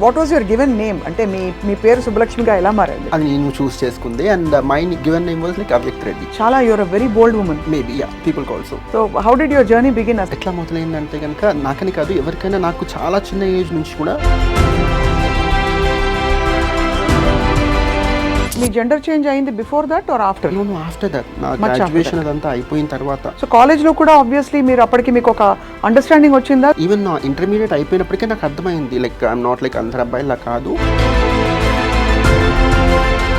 What was your given name? అంటే మీ పేరు సుబ్బలక్ష్మిగా ఎలా మారింది? అది నేను చూస్ చేసుకుంది. And my given name was like Avyakt Reddy. చాలా your a very bold woman. Maybe yeah, people call so. So how did your journey begin? ఎట్లా మొదలైందంటే కనుక నాకని కాదు, ఎవరికైనా నాకు చాలా చిన్న ఏజ్ నుంచి కూడా. మీ జెండర్ చేంజ్ అయింది before that or after? No after that. నా గ్రాడ్యుయేషన్ అదంతా అయిపోయిన తర్వాత. సో కాలేజ్లో కూడా ఆబ్వియస్లీ మీరు అప్పటికి మీకు ఒక అండర్స్టాండింగ్ వచ్చిందా? ఈవెన్ నా ఇంటర్మీడియట్ అయిపోయినప్పటికే నాకు అర్థమైంది లైక్ ఐఎమ్ నాట్ లైక్ అందరు అబ్బాయిలా కాదు.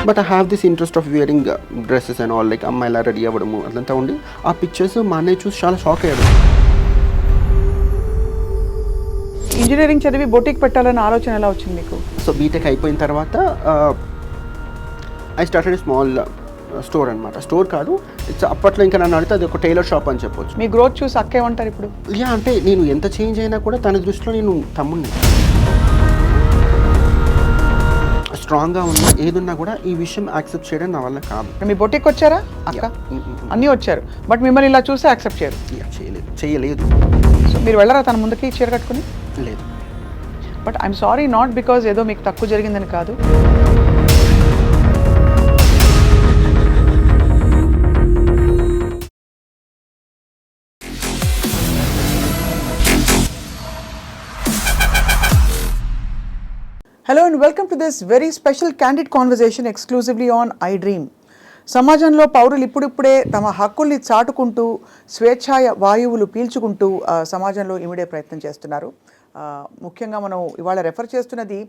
But I have this interest of wearing dresses and all, like అమ్మాయిలా రెడీ అవ్వడము అదంతా ఉండి ఆ పిక్చర్స్ మా అన్నయ్య చూసి చాలా షాక్ అయ్యాడు. ఇంజనీరింగ్ చదివి బొటిక్ పెట్టాలన్న ఆలోచన ఎలా వచ్చింది మీకు? సో బీటెక్ అయిపోయిన తర్వాత ఐ స్టార్టెడ్ స్మాల్ స్టోర్ అనమాట. స్టోర్ కాదు, ఇట్స్ అప్పట్లో ఇంకా నన్ను అడిగితే అది ఒక టైలర్ షాప్ అని చెప్పొచ్చు. మీ గ్రోత్ చూసి అక్క ఏమంటారు ఇప్పుడు? యా, అంటే నేను ఎంత చేంజ్ అయినా కూడా తన దృష్టిలో నేను తమ్ముడిని. స్ట్రాంగ్గా ఉన్నా ఏదున్నా కూడా ఈ విషయం యాక్సెప్ట్ చేయడం నా వల్ల కాదు. మీ బొటిక్ వచ్చారా అక్క? అన్నీ వచ్చారు, బట్ మిమ్మల్ని ఇలా చూసి యాక్సెప్ట్ చేయరు. చేయలేదు. సో మీరు వెళ్ళరా తన ముందుకి చీర కట్టుకుని? లేదు. But I'm sorry, not because ఏదో మీకు తక్కువ జరిగిందని కాదు. Hello and welcome to this very special candid conversation exclusively on I dream. సమాజంలో పౌరులు ఇప్పుడిప్పుడే తమ హక్కుల్ని చాటుకుంటూ స్వేచ్ఛాయ వాయువులు పీల్చుకుంటూ సమాజంలో ఇమిడే ప్రయత్నం చేస్తున్నారు. ముఖ్యంగా మనం ఇవాళ రెఫర్ చేస్తున్నది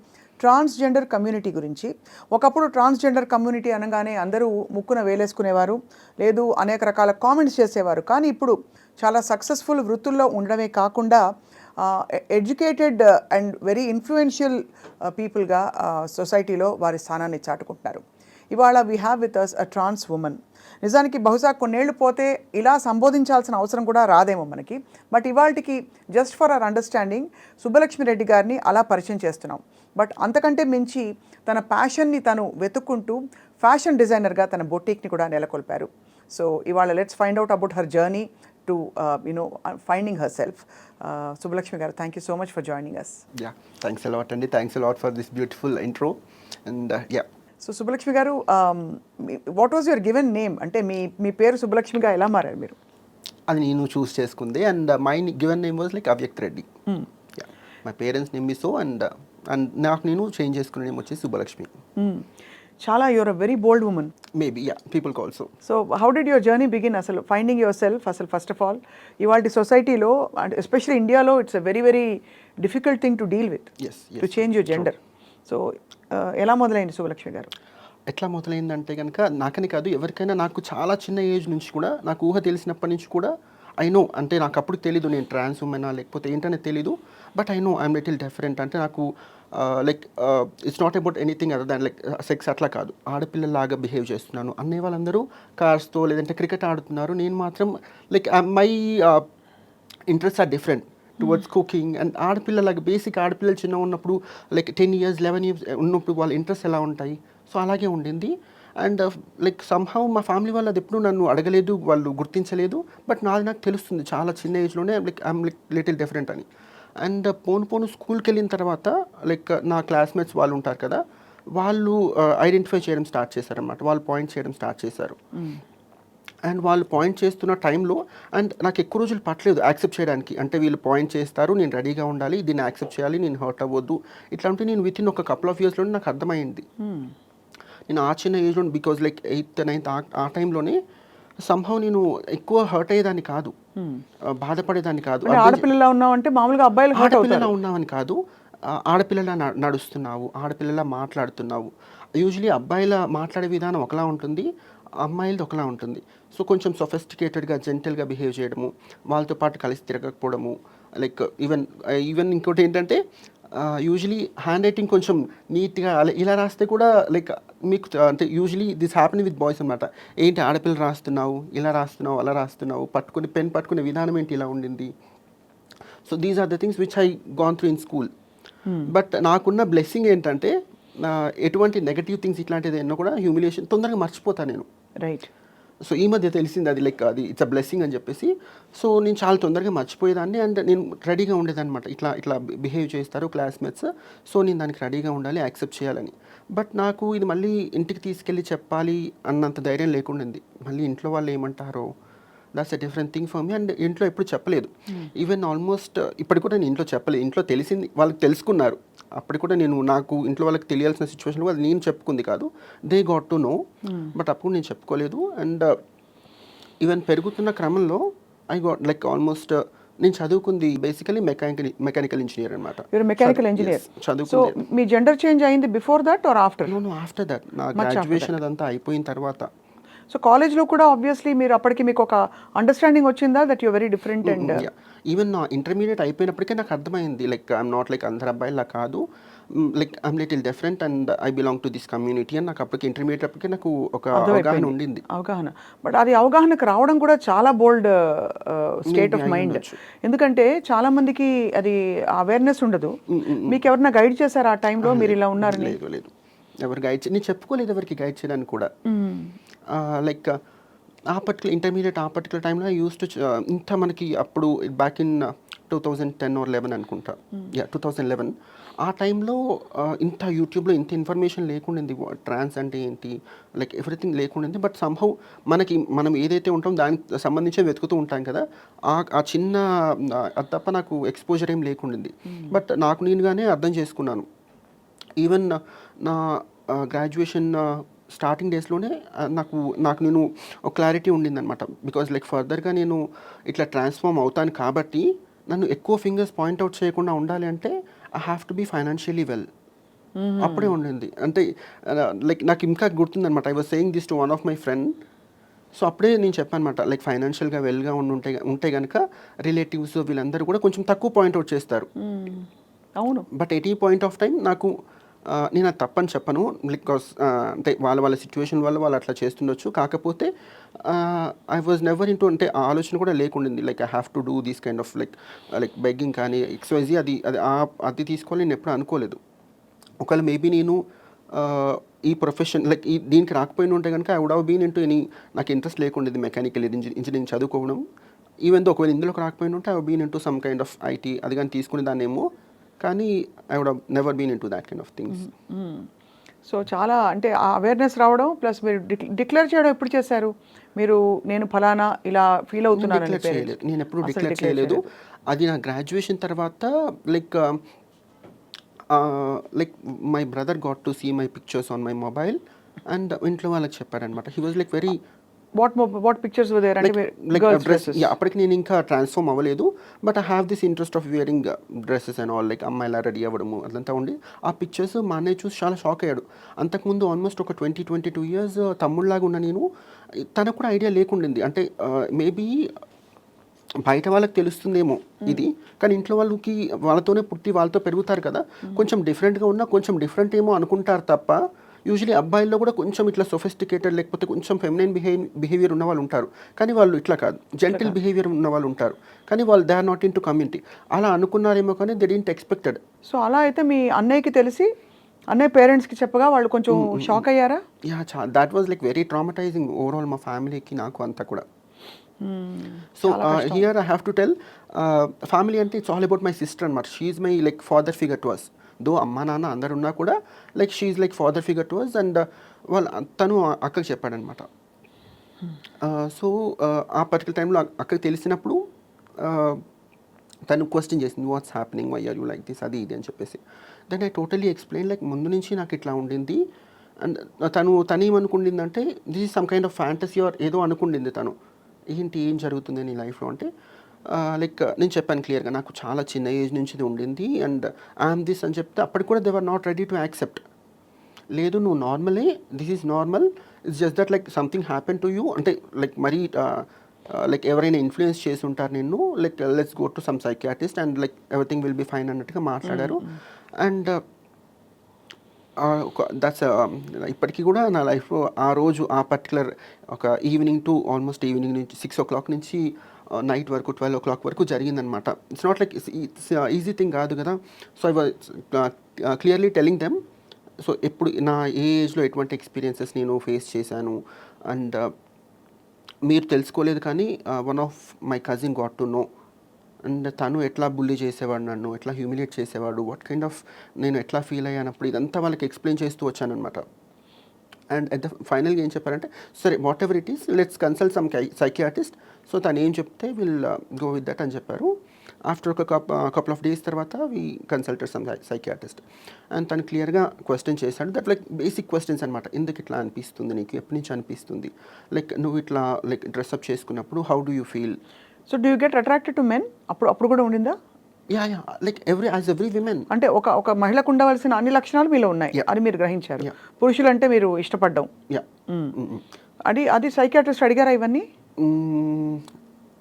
ట్రాన్స్జెండర్ కమ్యూనిటీ గురించి. ఒకప్పుడు ట్రాన్స్జెండర్ కమ్యూనిటీ అనగానే అందరూ ముక్కున వేలేసుకునేవారు, లేదు అనేక రకాల కామెంట్స్ చేసేవారు. కానీ ఇప్పుడు చాలా సక్సెస్ఫుల్ వృత్తుల్లో ఉండడమే కాకుండా ఎడ్యుకేటెడ్ అండ్ వెరీ ఇన్ఫ్లుయెన్షియల్ పీపుల్గా సొసైటీలో వారి స్థానాన్ని చాటుకుంటున్నారు. ఇవాళ we have with us a trans woman. నిజానికి బహుశా కొన్నేళ్లు పోతే ఇలా సంబోధించాల్సిన అవసరం కూడా రాదేమో మనకి. బట్ ఇవాళకి just for our understanding Subbalakshmi Reddy గారిని అలా పరిచయం చేస్తున్నాం. బట్ అంతకంటే మించి తన ప్యాషన్ని తను వెతుక్కుంటూ ఫ్యాషన్ డిజైనర్గా తన బొటీక్ని కూడా నెలకొల్పారు. సో ఇవాళ let's find out about her journey to finding herself. Subbulakshmi garu, thank you so much for joining us. Yeah, thanks a lot Andy, thanks a lot for this beautiful intro. And yeah, so Subbulakshmi garu, what was your given name? Ante మీ పేరు సుబ్బలక్ష్మిగా ఎలా మారారు మీరు? అది నేను choose చేసుకుంది. And my given name was like Avyakt Reddy. My parents name is so, and నాకు నేను change చేసుకున్న నేమ్ వచ్చేసి సుబ్బలక్ష్మి. చాలా your a very bold woman. Maybe yeah, people call so. So how did your journey begin? అసలు finding your self, అసలు first of all ఇవాళ సొసైటీలో and especially ఇండియాలో it's a very very difficult thing to deal with, to change your gender. So ఎలా మొదలైంది సుబ్బలక్ష్మి గారు? ఎట్లా మొదలైందంటే కనుక నాకని కాదు, ఎవరికైనా నాకు చాలా చిన్న ఏజ్ నుంచి కూడా, నాకు ఊహ తెలిసినప్పటి నుంచి కూడా ఐ నో, అంటే నాకు అప్పుడు తెలీదు నేను ట్రాన్స్ ఉమెనా లేకపోతే ఏంటనేది తెలీదు. But I know I'm little different. అంటే నాకు like it's not about anything other than like sex అట్లా కాదు, ఆడపిల్లలాగా బిహేవ్ చేస్తున్నాను. అనే వాళ్ళందరూ కార్స్తో లేదంటే క్రికెట్ ఆడుతున్నారు, నేను మాత్రం like my interest are different towards cooking. And ఆడపిల్లలాగా బేసిక్ ఆడపిల్లలు చిన్న ఉన్నప్పుడు లైక్ 10 years 11 years ఉన్నప్పుడు వాళ్ళ ఇంట్రెస్ట్ ఎలా ఉంటాయి, సో అలాగే ఉండింది. అండ్ లైక్ సమ్హౌ మా ఫ్యామిలీ వాళ్ళు అది ఎప్పుడు నన్ను అడగలేదు, వాళ్ళు గుర్తించలేదు. బట్ నాది నాకు తెలుస్తుంది చాలా చిన్న ఏజ్లోనే like I'm like little different అని. అండ్ పోను స్కూల్కి వెళ్ళిన తర్వాత లైక్ నా క్లాస్మేట్స్ వాళ్ళు ఉంటారు కదా, వాళ్ళు ఐడెంటిఫై చేయడం స్టార్ట్ చేశారన్నమాట. వాళ్ళు పాయింట్ చేయడం స్టార్ట్ చేశారు. అండ్ వాళ్ళు పాయింట్ చేస్తున్న టైంలో అండ్ నాకు ఎక్కువ రోజులు పట్టలేదు యాక్సెప్ట్ చేయడానికి. అంటే వీళ్ళు పాయింట్ చేస్తారు, నేను రెడీగా ఉండాలి, దీన్ని యాక్సెప్ట్ చేయాలి, నేను హర్ట్ అవ్వద్దు. ఇట్లాంటి నేను విత్ ఇన్ ఒక కపుల్ ఆఫ్ ఇయర్స్లో నాకు అర్థమైంది. నేను ఆ చిన్న ఏజ్లో బికాజ్ లైక్ 8th 9th ఆ టైంలోనే సంభవం నేను ఎక్కువ హర్ట్ అయ్యేదాన్ని కాదు, బాధపడేదాన్ని కాదు. ఆడపిల్లలా ఉన్నావంటే మామూలుగా అబ్బాయిలు ఆడపిల్లలా ఉన్నావని కాదు, ఆడపిల్లలా నడుస్తున్నావు, ఆడపిల్లలా మాట్లాడుతున్నావు. యూజువలీ అబ్బాయిల మాట్లాడే విధానం ఒకలా ఉంటుంది, అమ్మాయిలది ఒకలా ఉంటుంది. సో కొంచెం సొఫిస్టికేటెడ్గా జెంటల్గా బిహేవ్ చేయడము, వాళ్ళతో పాటు కలిసి తిరగకపోవడము. లైక్ ఈవెన్ ఇంకోటి ఏంటంటే యూజువలీ హ్యాండ్ రైటింగ్ కొంచెం నీట్గా ఇలా రాస్తే కూడా లైక్ మీకు అంటే usually this happen with boys అనమాట. ఏంటి ఆడపిల్ల రాస్తున్నావు, ఇలా రాస్తున్నావు, అలా రాస్తున్నావు, పెన్ పట్టుకునే విధానం ఏంటి ఇలా ఉండింది. So these are the things which I gone through in school. But నాకున్న బ్లెస్సింగ్ ఏంటంటే ఎటువంటి నెగటివ్ థింగ్స్ ఇట్లాంటిది ఎన్నో కూడా హ్యూమిలియేషన్ తొందరగా మర్చిపోతాను నేను. రైట్. సో ఈ మధ్య తెలిసింది అది లైక్ అది ఇట్స్ అ బ్లెస్సింగ్ అని చెప్పేసి. సో నేను చాలా తొందరగా మర్చిపోయేదాన్ని అండ్ నేను రెడీగా ఉండేదన్నమాట. ఇట్లా ఇట్లా బిహేవ్ చేస్తారు క్లాస్మేట్స్, సో నేను దానికి రెడీగా ఉండాలి, యాక్సెప్ట్ చేయాలని. బట్ నాకు ఇది మళ్ళీ ఇంటికి తీసుకెళ్ళి చెప్పాలి అన్నంత ధైర్యం లేకుండింది. మళ్ళీ ఇంట్లో వాళ్ళు ఏమంటారో, that's a different thing for me. And ఇంట్లో ఎప్పుడు చెప్పలేదు. ఈవెన్ ఆల్మోస్ట్ ఇప్పటికి కూడా నేను ఇంట్లో చెప్పలేదు. ఇంట్లో తెలిసింది, వాళ్ళకి తెలుసుకున్నారు. అప్పటికి కూడా నేను నాకు ఇంట్లో వాళ్ళకి తెలియాల్సిన సిచ్యువేషన్ అది నేను చెప్పుకుంది కాదు, they got to know. But అప్పుడు నేను చెప్పుకోలేదు. అండ్ ఈవెన్ పెరుగుతున్న క్రమంలో ఐ గాట్ లైక్ ఆల్మోస్ట్ నేను చదువుకుంది బేసికలీ మెకానికల్ ఇంజనీర్ అనమాట. Mechanical engineer. సో చదువుకుంది. మీ జెండర్ చేంజ్ అయింది before that or after? No after that, నా గ్రాడ్యుయేషన్ అదంతా అయిపోయిన తర్వాత. సో కాలేజ్లో కూడా ఆబ్వియస్లీ మీరు అప్పటికి మీకు ఒక అండర్స్టాండింగ్ వచ్చిందా that you very different? And even నా ఇంటర్మీడియట్ అయిపోయినప్పటికే నాకు అర్థమైంది లైక్ ఐఎమ్ నాట్ లైక్ అందరు అబ్బాయిలా కాదు, like I'm little different and I belong to this community అని నాకు అప్పటికి ఇంటర్మీడియట్ అప్పటికే నాకు ఒక అవగాహన ఉండింది. అవగాహన. బట్ అది అవగాహనకు రావడం కూడా చాలా బోల్డ్ స్టేట్ ఆఫ్ మైండ్. ఎందుకంటే చాలా మందికి అది అవేర్నెస్ ఉండదు. మీకు ఎవరైనా గైడ్ చేశారు ఆ టైంలో మీరు ఇలా ఉన్నారని? లేదు లేదు, ఎవరు గైడ్ నేను చెప్పుకోలేదు ఎవరికి గైడ్ చేయడానికి కూడా. లైక్ ఆ పర్టికులర్ ఇంటర్మీడియట్ ఆ పర్టికులర్ టైంలో ఐ యూస్ టు ఇంత మనకి అప్పుడు బ్యాక్ ఇన్ 2010 or 11 అనుకుంటా, 2011 ఆ టైంలో ఇంత యూట్యూబ్లో ఇంత ఇన్ఫర్మేషన్ లేకుండింది. ట్రాన్స్ అంటే ఏంటి, లైక్ ఎవ్రీథింగ్ లేకుండింది. బట్ సంహౌ మనం ఏదైతే ఉంటాం దానికి సంబంధించి వెతుకుతూ ఉంటాం కదా, ఆ చిన్న అది తప్ప నాకు ఎక్స్పోజర్ ఏం లేకుండింది. బట్ నాకు నేనుగానే అర్థం చేసుకున్నాను. ఈవెన్ నా గ్రాడ్యుయేషన్ స్టార్టింగ్ డేస్లోనే నాకు నేను ఒక క్లారిటీ ఉండిందనమాట. బికాజ్ లైక్ ఫర్దర్గా నేను ఇట్లా ట్రాన్స్ఫార్మ్ అవుతాను కాబట్టి నన్ను ఎక్కువ ఫింగర్స్ పాయింట్అవుట్ చేయకుండా ఉండాలి అంటే I have to be financially well. అప్పుడే ఉండింది. అంటే లైక్ నాకు ఇంకా గుర్తుందనమాట. I was saying this to one of my friend. So అప్పుడే నేను చెప్పాను అనమాట, లైక్ ఫైనాన్షియల్గా వెల్గా ఉంటే కనుక రిలేటివ్స్ వీళ్ళందరూ కూడా కొంచెం తక్కువ పాయింట్అవుట్ చేస్తారు. అవును. బట్ ఎట్ ఈ పాయింట్ ఆఫ్ టైం నాకు నేను అది తప్పని చెప్పను, బికాస్ అంటే వాళ్ళ సిచ్యువేషన్ వల్ల వాళ్ళు అట్లా చేస్తుండొచ్చు. కాకపోతే ఐ వాజ్ నెవర్ ఇంటూ, అంటే ఆ ఆలోచన కూడా లేకుండింది like I have to do these kind of like begging కానీ ఎక్స్వైజీ అది తీసుకోవాలి నేను ఎప్పుడు అనుకోలేదు. ఒకవేళ మేబీ నేను ఈ ప్రొఫెషన్ లైక్ దీనికి రాకపోయిన ఉంటే కనుక I would have been into any, నాకు ఇంట్రెస్ట్ లేకుండేది మెకానికల్ ఇంజనీరింగ్ చదువుకోవడం. ఈవెన్ దో ఒకవేళ ఇందులోకి రాకపోయిన ఉంటే I would been into some kind of IT అది కానీ తీసుకునే దాన్నేమో, కానీ I would have never been into that kind of things. So చాలా అంటే ఆ అవేర్నెస్ రావడం ప్లస్ మీరు డిక్లేర్ చేయడం ఎప్పుడు చేశారు? మీరు నేను ఫలానా ఇలా ఫీల్ అవుతున్నాను నేను ఎప్పుడు డిక్లేర్ చేయలేదు. అది నా గ్రాడ్యుయేషన్ తర్వాత like my brother got to see my pictures on my mobile and ఇంట్లో వాళ్ళకి చెప్పారనమాట. He was like very what pictures were there? అంటే అప్పటికి నేను ఇంకా ట్రాన్స్ఫార్మ్ అవ్వలేదు. But I have this interest of wearing dresses and all, like అమ్మాయిలా ready అవ్వడము అదంతా ఉండి ఆ పిక్చర్స్ మా అన్నయ్య చూసి చాలా షాక్ అయ్యాడు. అంతకుముందు ఆల్మోస్ట్ ఒక 22 years తమ్ముళ్ళలాగా ఉన్న నేను, తనకు కూడా ఐడియా లేకుండింది. అంటే మేబీ బయట వాళ్ళకి తెలుస్తుందేమో ఇది, కానీ ఇంట్లో వాళ్ళతోనే పుట్టి వాళ్ళతో పెరుగుతారు కదా, కొంచెం డిఫరెంట్గా ఉన్నా కొంచెం డిఫరెంట్ ఏమో అనుకుంటారు తప్ప యూజువలీ అబ్బాయిల్లో కూడా కొంచెం ఇట్లా సొఫిస్టికేటెడ్ లేకపోతే కొంచెం ఫెమినైన్ బిహేవియర్ ఉన్న వాళ్ళు ఉంటారు, కానీ వాళ్ళు ఇట్లా కాదు, జెంటిల్ బిహేవియర్ ఉన్న వాళ్ళు ఉంటారు, కానీ వాళ్ళు they are not into community. అలా అనుకున్నారేమో కానీ దే డిడ్ంట్ ఎక్స్పెక్టెడ్. సో అలా అయితే మీ అన్నయ్యకి తెలిసి అన్నయ్య పేరెంట్స్కి చెప్పగా వాళ్ళు కొంచెం షాక్ అయ్యారా? That was like very traumatising overall మా ఫ్యామిలీకి, నాకు అంతా కూడా. So here I have to tell, family అంటే it's all about my sister అనమాట. She is my like father figure to us. Though అమ్మ నాన్న అందరు ఉన్నా కూడా like she is like father figure to us. And తను అక్కకి చెప్పాడనమాట. సో ఆ పర్టికులర్ టైంలో అక్కకి తెలిసినప్పుడు తను క్వశ్చన్ చేసింది, what's happening, why are you like this, అది ఇది అని చెప్పేసి. Then I totally explain like ముందు నుంచి నాకు ఇట్లా ఉండింది. అండ్ తను ఏమనుకుండిందంటే this is some kind of fantasy or ఏదో అనుకుండింది తను. ఏం జరుగుతుంది నీ లైఫ్లో అంటే లైక్ నేను చెప్పాను క్లియర్గా, నాకు చాలా చిన్న ఏజ్ నుంచి ఇది ఉండింది అండ్ ఐఎమ్ దిస్ అని చెప్తే అప్పటికి కూడా they are not ready to accept. లేదు నువ్వు నార్మలే, this is normal, it's just that like something happen to you, అంటే లైక్ మరీ లైక్ ఎవరైనా ఇన్ఫ్లుయెన్స్ చేసి ఉంటారు నిన్ను, like let's go to some psychiatrist and like everything will be fine అన్నట్టుగా మాట్లాడారు. అండ్ దట్స్ ఇప్పటికీ కూడా నా లైఫ్లో ఆ రోజు ఆ పర్టికులర్ ఒక ఈవినింగ్ టు ఆల్మోస్ట్ ఈవినింగ్ నుంచి 6 o'clock నుంచి నైట్ వరకు 12 o'clock వరకు జరిగిందనమాట. It's not like easy thing కాదు కదా. So I was clearly telling them. So ఎప్పుడు నా ఏ ఏజ్లో ఎటువంటి ఎక్స్పీరియన్సెస్ నేను ఫేస్ చేశాను అండ్ మీరు తెలుసుకోలేదు కానీ one of my cousin got to know and తను ఎట్లా బుల్లీ చేసేవాడు, నన్ను ఎట్లా హ్యూమిలేట్ చేసేవాడు, వాట్ కైండ్ ఆఫ్ నేను ఎట్లా ఫీల్ అయ్యానప్పుడు ఇదంతా వాళ్ళకి ఎక్స్ప్లెయిన్ చేస్తూ వచ్చానమాట. అండ్ అట్ ద ఫైనల్గా ఏం చెప్పారంటే, సరే what ever it is let's consult some psychiatrist. So తను ఏం చెప్తే విల్ గో విత్ దట్ అని చెప్పారు. ఆఫ్టర్ ఒక కపుల్ ఆఫ్ డేస్ తర్వాత we consulted some psychiatrist. And తను క్లియర్గా క్వశ్చన్ చేశాడు, దట్ లైక్ బేసిక్ క్వశ్చన్స్ అనమాట. ఎందుకు ఇట్లా అనిపిస్తుంది నీకు, ఎప్పటి నుంచి అనిపిస్తుంది, లైక్ నువ్వు ఇట్లా లైక్ డ్రెస్అప్ చేసుకున్నప్పుడు how do you feel. So do you get attracted to men? అప్పుడు కూడా ఉండిందా? Yeah like every women. అంటే ఒక మహిళకు ఉండవలసిన అన్ని లక్షణాలు మీలో ఉన్నాయి అని మీరు గ్రహించారు. పురుషులు అంటే మీరు ఇష్టపడ్డం. యా అది సైకియాట్రిస్ట్ అడిగారా ఇవన్నీ?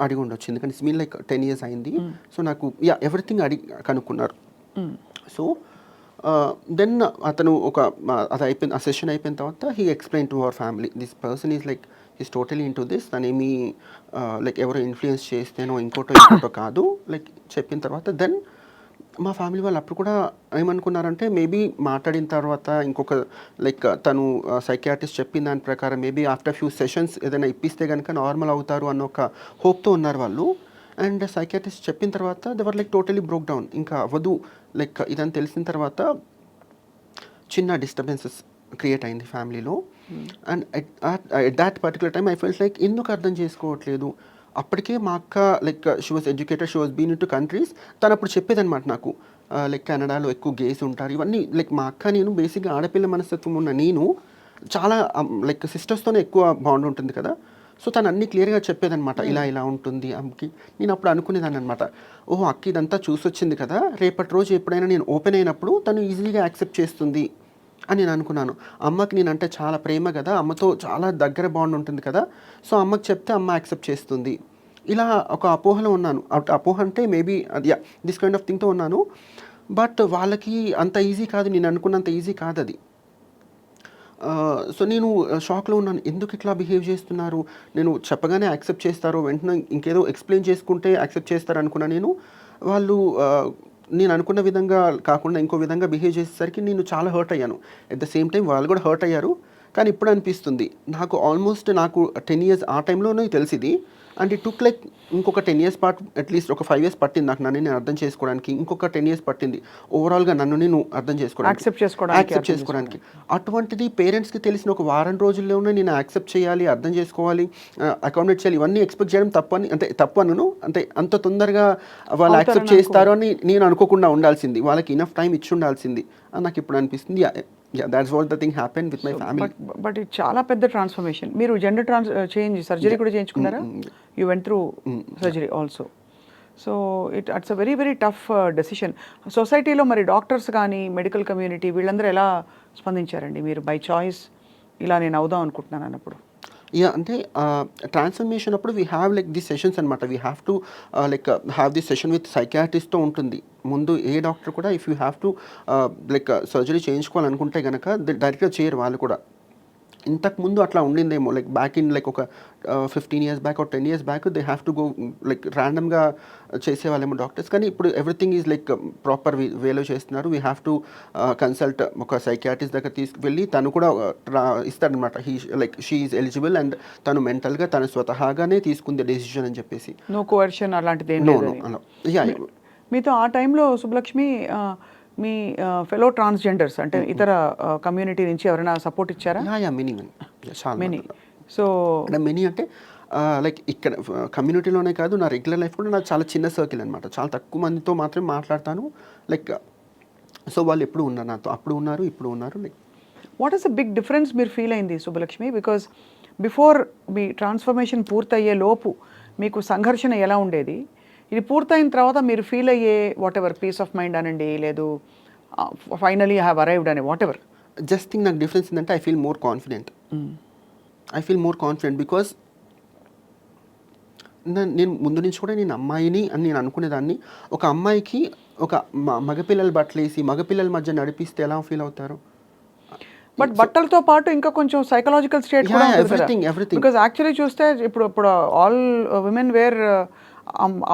అడిగి ఉండొచ్చు, ఎందుకంటే ఇట్స్ మీన్ లైక్ 10 years అయింది. సో నాకు ఎవ్రీథింగ్ కనుక్కున్నారు. సో దెన్ అతను అది అయిపోయిన ఆ సెషన్ అయిపోయిన తర్వాత he explain to our family, this person is like is totally into this. తనేమి లైక్ ఎవరో ఇన్ఫ్లుయెన్స్ చేస్తేనో ఇంకోటో కాదు, లైక్ చెప్పిన తర్వాత దెన్ మా ఫ్యామిలీ వాళ్ళు అప్పుడు కూడా ఏమనుకున్నారంటే, మేబీ మాట్లాడిన తర్వాత ఇంకొక లైక్ తను సైకియాట్రిస్ట్ చెప్పిన దాని ప్రకారం మేబీ ఆఫ్టర్ ఫ్యూ సెషన్స్ ఏదైనా ఇప్పిస్తే కనుక నార్మల్ అవుతారు అన్న ఒక హోప్తో ఉన్నారు వాళ్ళు. అండ్ సైకియాట్రిస్ట్ చెప్పిన తర్వాత దేవర్ లైక్ టోటలీ బ్రోక్ డౌన్, ఇంకా అవ్వదు లైక్ ఇదని తెలిసిన తర్వాత చిన్న డిస్టర్బెన్సెస్ క్రియేట్ అయింది ఫ్యామిలీలో. And at that particular time I felt like ఎందుకు అర్థం చేసుకోవట్లేదు. అప్పటికే మా అక్క like she was educated, she was been in two countries. తను అప్పుడు చెప్పేదనమాట నాకు, లైక్ కెనడాలో ఎక్కువ గేస్ ఉంటారు ఇవన్నీ. లైక్ మా అక్క నేను బేసిక్గా ఆడపిల్ల మనస్తత్వం ఉన్న నేను చాలా లైక్ సిస్టర్స్తోనే ఎక్కువ బాండ్ ఉంటుంది కదా. సో తను అన్నీ క్లియర్గా చెప్పేదనమాట, ఇలా ఉంటుంది అమ్మకి. నేను అప్పుడు అనుకునేదాన్ని అనమాట, ఓహో అక్క ఇదంతా చూసొచ్చింది కదా, రేపటి రోజు ఎప్పుడైనా నేను ఓపెన్ అయినప్పుడు తను ఈజీగా యాక్సెప్ట్ చేస్తుంది అని నేను అనుకున్నాను. అమ్మకి నేనంటే చాలా ప్రేమ కదా, అమ్మతో చాలా దగ్గర బాండ్ ఉంటుంది కదా, సో అమ్మకి చెప్తే అమ్మ యాక్సెప్ట్ చేస్తుంది. ఇలా ఒక అపోహలో ఉన్నాను. అపోహ అంటే మేబీ అది దిస్ కైండ్ ఆఫ్ థింగ్తో ఉన్నాను. బట్ వాళ్ళకి అంత ఈజీ కాదు, నేను అనుకున్నంత ఈజీ కాదు అది. సో నేను షాక్లో ఉన్నాను, ఎందుకు ఇట్లా బిహేవ్ చేస్తున్నారు, నేను చెప్పగానే యాక్సెప్ట్ చేస్తారు, వెంటనే ఇంకేదో ఎక్స్ప్లెయిన్ చేసుకుంటే యాక్సెప్ట్ చేస్తారు అనుకున్నా నేను. వాళ్ళు నేను అనుకున్న విధంగా కాకుండా ఇంకో విధంగా బిహేవ్ చేసేసరికి నేను చాలా హర్ట్ అయ్యాను. ఎట్ ద సేమ్ టైం వాళ్ళు కూడా హర్ట్ అయ్యారు. కానీ ఇప్పుడు అనిపిస్తుంది నాకు ఆల్మోస్ట్ నాకు 10 years ఆ టైంలోనే తెలిసింది. అండ్ ఇట్ టుక్ లైక్ ఇంకొక 10 years అట్లీస్ట్ ఒక 5 years పట్టింది నాకు నన్ను నేను అర్థం చేసుకోవడానికి. ఇంకొక 10 years పట్టింది ఓవరాల్గా నన్ను నేను అర్థం చేసుకోవడానికి, యాక్సెప్ట్ చేసుకోవడానికి. అటువంటిది పేరెంట్స్కి తెలిసిన ఒక వారం రోజుల్లోనే నేను యాక్సెప్ట్ చేయాలి, అర్థం చేసుకోవాలి, అకామిడేట్ చేయాలి, ఇవన్నీ ఎక్స్పెక్ట్ చేయడం తప్పు అనను. అంటే అంత తొందరగా వాళ్ళు యాక్సెప్ట్ చేస్తారు అని నేను అనుకోకుండా ఉండాల్సింది, వాళ్ళకి ఇనఫ్ టైం ఇచ్చి ఉండాల్సింది అని నాకు ఇప్పుడు అనిపిస్తుంది. that's what the thing happened with my family. But it చాలా పెద్ద ట్రాన్స్ఫర్మేషన్. మీరు జెండర్ చేంజ్ సర్జరీ కూడా చేయించుకున్నారా? You went through surgery also. So it's a very very tough decision. సొసైటీలో మరి డాక్టర్స్ కానీ మెడికల్ కమ్యూనిటీ వీళ్ళందరూ ఎలా స్పందించారండి? మీరు బై చాయిస్ ఇలా నేను అవుదాం అనుకుంటున్నాను అన్నప్పుడు. అంటే ట్రాన్స్ఫర్మేషన్ అప్పుడు we have like the sessions అనమాట. We have to like have the session with సైకియాట్రిస్ట్తో ఉంటుంది. ముందు ఏ డాక్టర్ కూడా if you have to like surgery చేయించుకోవాలనుకుంటే కనుక డైరెక్ట్గా చేయరు వాళ్ళు కూడా. ఇంతకుముందు అట్లా ఉండిందేమో లైక్ బ్యాక్ ఇన్ లైక్ ఒక 15 years back or 10 years back they have to go like ర్యాండమ్గా చేసేవాళ్ళేమో డాక్టర్స్. కానీ ఇప్పుడు ఎవ్రీథింగ్ ఈజ్ లైక్ ప్రాపర్ వేలో చేస్తున్నారు. వీ హ్యావ్ టు కన్సల్ట్ ఒక సైకియాట్రిస్ట్ దగ్గర తీసుకువెళ్ళి తను కూడా ఇస్తాడనమాట. Like she is eligible and తను మెంటల్గా తను స్వతహాగానే తీసుకుంది డెసిషన్ అని చెప్పేసి. నో కోవర్షన్ అలాంటిది ఏం లేదు. మీతో ఆ టైంలో సుబ్బలక్ష్మి మీ ఫెలో ట్రాన్స్జెండర్స్ అంటే ఇతర కమ్యూనిటీ నుంచి ఎవరైనా సపోర్ట్ ఇచ్చారా? మెనీ. సో మెనీ అంటే లైక్ ఇక్కడ కమ్యూనిటీలోనే కాదు, నా రెగ్యులర్ లైఫ్ కూడా నాకు చాలా చిన్న సర్కిల్ అనమాట. చాలా తక్కువ మందితో మాత్రమే మాట్లాడతాను. లైక్ సో వాళ్ళు ఎప్పుడు ఉన్నారు నాతో, అప్పుడు ఉన్నారు, ఇప్పుడు ఉన్నారు. Like what is the big difference మీరు ఫీల్ అయింది సుబ్బలక్ష్మి? బికాజ్ బిఫోర్ మీ ట్రాన్స్ఫర్మేషన్ పూర్తయ్యే లోపు మీకు సంఘర్షణ ఎలా ఉండేది? ఇది పూర్తయిన తర్వాత మీరు ఫీల్ అయ్యే whatever peace of mind అనండి, లేదు ఫైనలీ ఐ హ్యావ్ అరైవ్డ్ అని వాట్ ఎవర్. జస్ట్ థింగ్ నాకు డిఫరెన్స్ ఏంటంటే I feel more confident because నేను ముందు నుంచి కూడా నేను అమ్మాయిని అని నేను అనుకునేదాన్ని. ఒక అమ్మాయికి ఒక మగపిల్లల బట్టలు వేసి మగపిల్లల మధ్య నడిపిస్తే ఎలా ఫీల్ అవుతారు? బట్ బట్టలతో పాటు ఇంకా కొంచెం సైకలాజికల్ స్టేట్ కూడా ఉంటుంది. బికాజ్ యాక్చువల్లీ చూస్తే ఇప్పుడు ఆల్ విమెన్ వేర్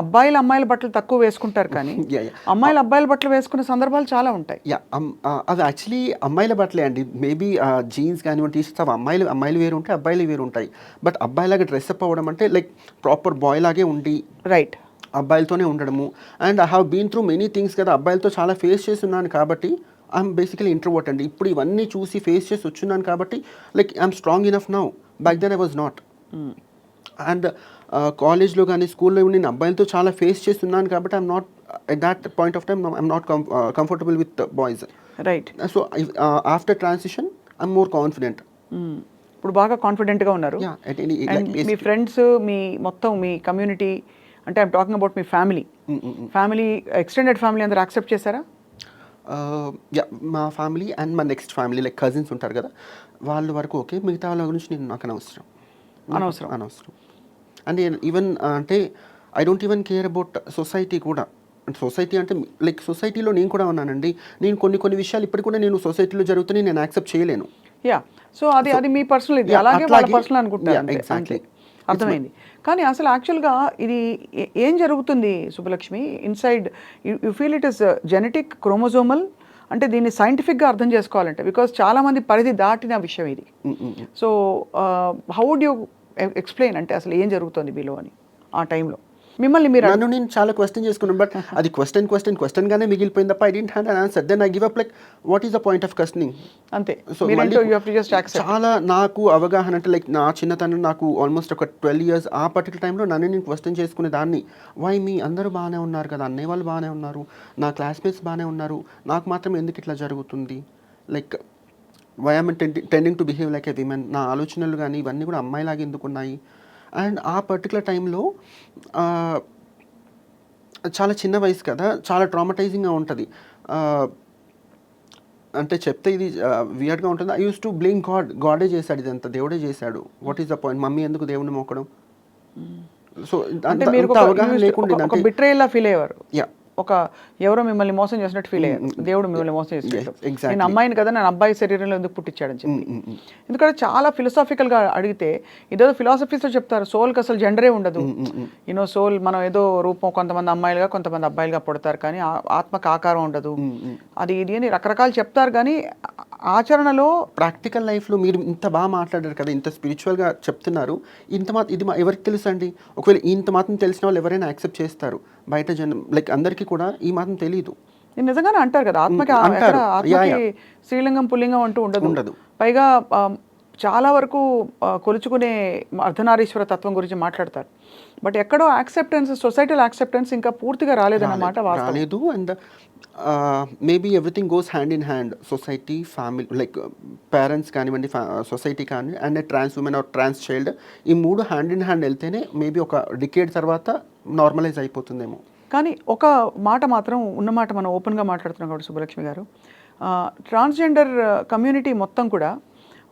అబ్బాయిలు అమ్మాయిల బట్టలు తక్కువ వేసుకుంటారు కానీ Yeah, yeah. అమ్మాయిలు అబ్బాయిల బట్టలు వేసుకునే సందర్భాలు చాలా ఉంటాయి. యా అవి యాక్చువల్లీ అమ్మాయిల బట్టలే అండి. మేబీ జీన్స్ కానివ్వండి, టీ షర్ట్స్ అవి అమ్మాయిలు వేరు ఉంటాయి, అబ్బాయిలు వేరు ఉంటాయి. బట్ అబ్బాయిలాగా డ్రెస్అప్ అవ్వడం అంటే లైక్ ప్రాపర్ బాయ్ లాగే ఉండి రైట్. అబ్బాయిలతోనే ఉండడము. And I have been through many things కదా, అబ్బాయిలతో చాలా ఫేస్ చేస్తున్నాను కాబట్టి ఐఎమ్ బేసికలీ ఇంట్రోవర్ట్ అండి. ఇప్పుడు ఇవన్నీ చూసి ఫేస్ చేసి వచ్చున్నాను కాబట్టి like I'm strong enough now. Back then I was not. And కాలేజ్లో కానీ స్కూల్లో నేను అబ్బాయిలతో చాలా ఫేస్ చేస్తున్నాను కాబట్టి I'm not at that point of time I'm not comfortable with boys. Right. So after transition I'm more confident. ఇప్పుడు బాగా కాన్ఫిడెంట్గా ఉన్నారు. And మీ ఫ్రెండ్స్, మీ మొత్తం మీ కమ్యూనిటీ, అంటే ఐమ్ టాకింగ్ అబౌట్ మీ ఫ్యామిలీ ఎక్స్టెండెడ్ ఫ్యామిలీ అందరూ యాక్సెప్ట్ చేశారా? యా, మా ఫ్యామిలీ అండ్ మా నెక్స్ట్ ఫ్యామిలీ లైక్ కజిన్స్ ఉంటారు కదా, వాళ్ళ వరకు ఓకే. మిగతా వాళ్ళ గురించి నాకు అనవసరం. అండ్ ఈవెన్ అంటే I don't even care about society కూడా. సొసైటీ అంటే లైక్ సొసైటీలో నేను కూడా ఉన్నానండి. నేను కొన్ని విషయాలు ఇప్పటికి కూడా నేను సొసైటీలో జరుగుతున్నాయి నేను యాక్సెప్ట్ చేయలేను. యా, సో అది మీ పర్సనల్, ఇది అలాగే వాళ్ళ పర్సనల్ అనుకుంటారు. ఎగ్జాక్ట్లీ, అర్థమైంది. కానీ అసలు యాక్చువల్గా ఇది ఏం జరుగుతుంది Subbalakshmi inside? You feel it is genetic, chromosomal? అంటే దీన్ని సైంటిఫిక్గా అర్థం చేసుకోవాలంటే, బికాస్ చాలామంది పరిధి దాటిన విషయం ఇది. So how would you explain, అంటే అసలు ఏం జరుగుతుంది మీలో అని ఆ టైంలో మిమ్మల్ని మీరు? నన్ను నేను చాలా క్వశ్చన్ చేసుకున్నాను, బట్ అది క్వశ్చన్ గానే మిగిలిపోయింది తప్ప I don't have an answer. Then I give up like what is the point of questioning? అంతే. సో చాలా నాకు అవగాహన అంటే లైక్ నా చిన్నతనం నాకు ఆల్మోస్ట్ ఒక 12 years ఆ పర్టికులర్ టైంలో నన్ను నేను క్వశ్చన్ చేసుకునే దాన్ని. వై మీ అందరూ బాగానే ఉన్నారు కదా, అన్నయ్య వాళ్ళు బాగానే ఉన్నారు, నా క్లాస్మేట్స్ బాగానే ఉన్నారు, నాకు మాత్రం ఎందుకు ఇట్లా జరుగుతుంది? Like why am tending to behave like a women. నా ఆలోచనలు కానీ ఇవన్నీ కూడా అమ్మాయిలాగా ఎందుకు ఉన్నాయి? అండ్ ఆ పర్టికులర్ టైంలో చాలా చిన్న వయసు కదా, చాలా ట్రామటైజింగ్గా ఉంటుంది. అంటే చెప్తే ఇది వియర్డ్గా ఉంటుంది. ఐ యూస్ టు బ్లేమ్ గాడే చేశాడు ఇదంతా, దేవుడే చేశాడు. What is the point? Mummy ఎందుకు దేవుడిని మొక్కడం? సో అంటే మీరు అవగాహన లేకుండా బిట్రేయల్లా ఫీల్ అయ్యేవారు. యా, ఒక ఎవరో మిమ్మల్ని మోసం చేసినట్టు ఫీల్ అయ్యారు, దేవుడు మిమ్మల్ని మోసం చేసినట్టు. exactly. నేను అమ్మాయిని కదా, నేను అబ్బాయి శరీరంలో ఎందుకు పుట్టించాడని చెప్పి. ఎందుకంటే చాలా ఫిలాసాఫికల్గా అడిగితే ఇదేదో ఫిలాసఫీస్లో చెప్తారు, సోల్కి అసలు జెండరే ఉండదు. యూనో సోల్ మనం ఏదో రూపం, కొంతమంది అమ్మాయిలుగా కొంతమంది అబ్బాయిలుగా పుడతారు, కానీ ఆత్మకు ఆకారం ఉండదు, అది ఇది అని రకరకాలు చెప్తారు. కానీ ఆచరణలో ప్రాక్టికల్ లైఫ్లో మీరు ఇంత బాగా మాట్లాడారు కదా, ఇంత స్పిరిచువల్గా చెప్తున్నారు. ఇది ఎవరికి తెలుసు అండి? ఒకవేళ ఇంత మాత్రం తెలిసిన వాళ్ళు ఎవరైనా యాక్సెప్ట్ చేస్తారు? బయట జనం లైక్ అందరికీ కూడా ఈ మాత్రం తెలియదు. నిజంగానే అంటారు కదా, ఆత్మకి స్త్రీలింగం పుల్లింగం అంటూ ఉండదు. పైగా చాలా వరకు కొలుచుకునే అర్ధనారీశ్వర తత్వం గురించి మాట్లాడతారు. బట్ ఎక్కడో యాక్సెప్టెన్స్, సొసైటల్ యాక్సెప్టెన్స్ ఇంకా పూర్తిగా రాలేదన్నమాట. రాలేదు. And maybe everything goes hand in hand. Society, family like parents కానివ్వండి, సొసైటీ కానీ, and trans woman or trans child, ఈ మూడు హ్యాండ్ ఇన్ హ్యాండ్ వెళ్తేనే మేబీ ఒక డికేడ్ తర్వాత నార్మలైజ్ అయిపోతుందేమో. కానీ ఒక మాట మాత్రం ఉన్నమాట మనం ఓపెన్గా మాట్లాడుతున్నాం కాబట్టి సుబ్బలక్ష్మి గారు, ట్రాన్స్జెండర్ కమ్యూనిటీ మొత్తం కూడా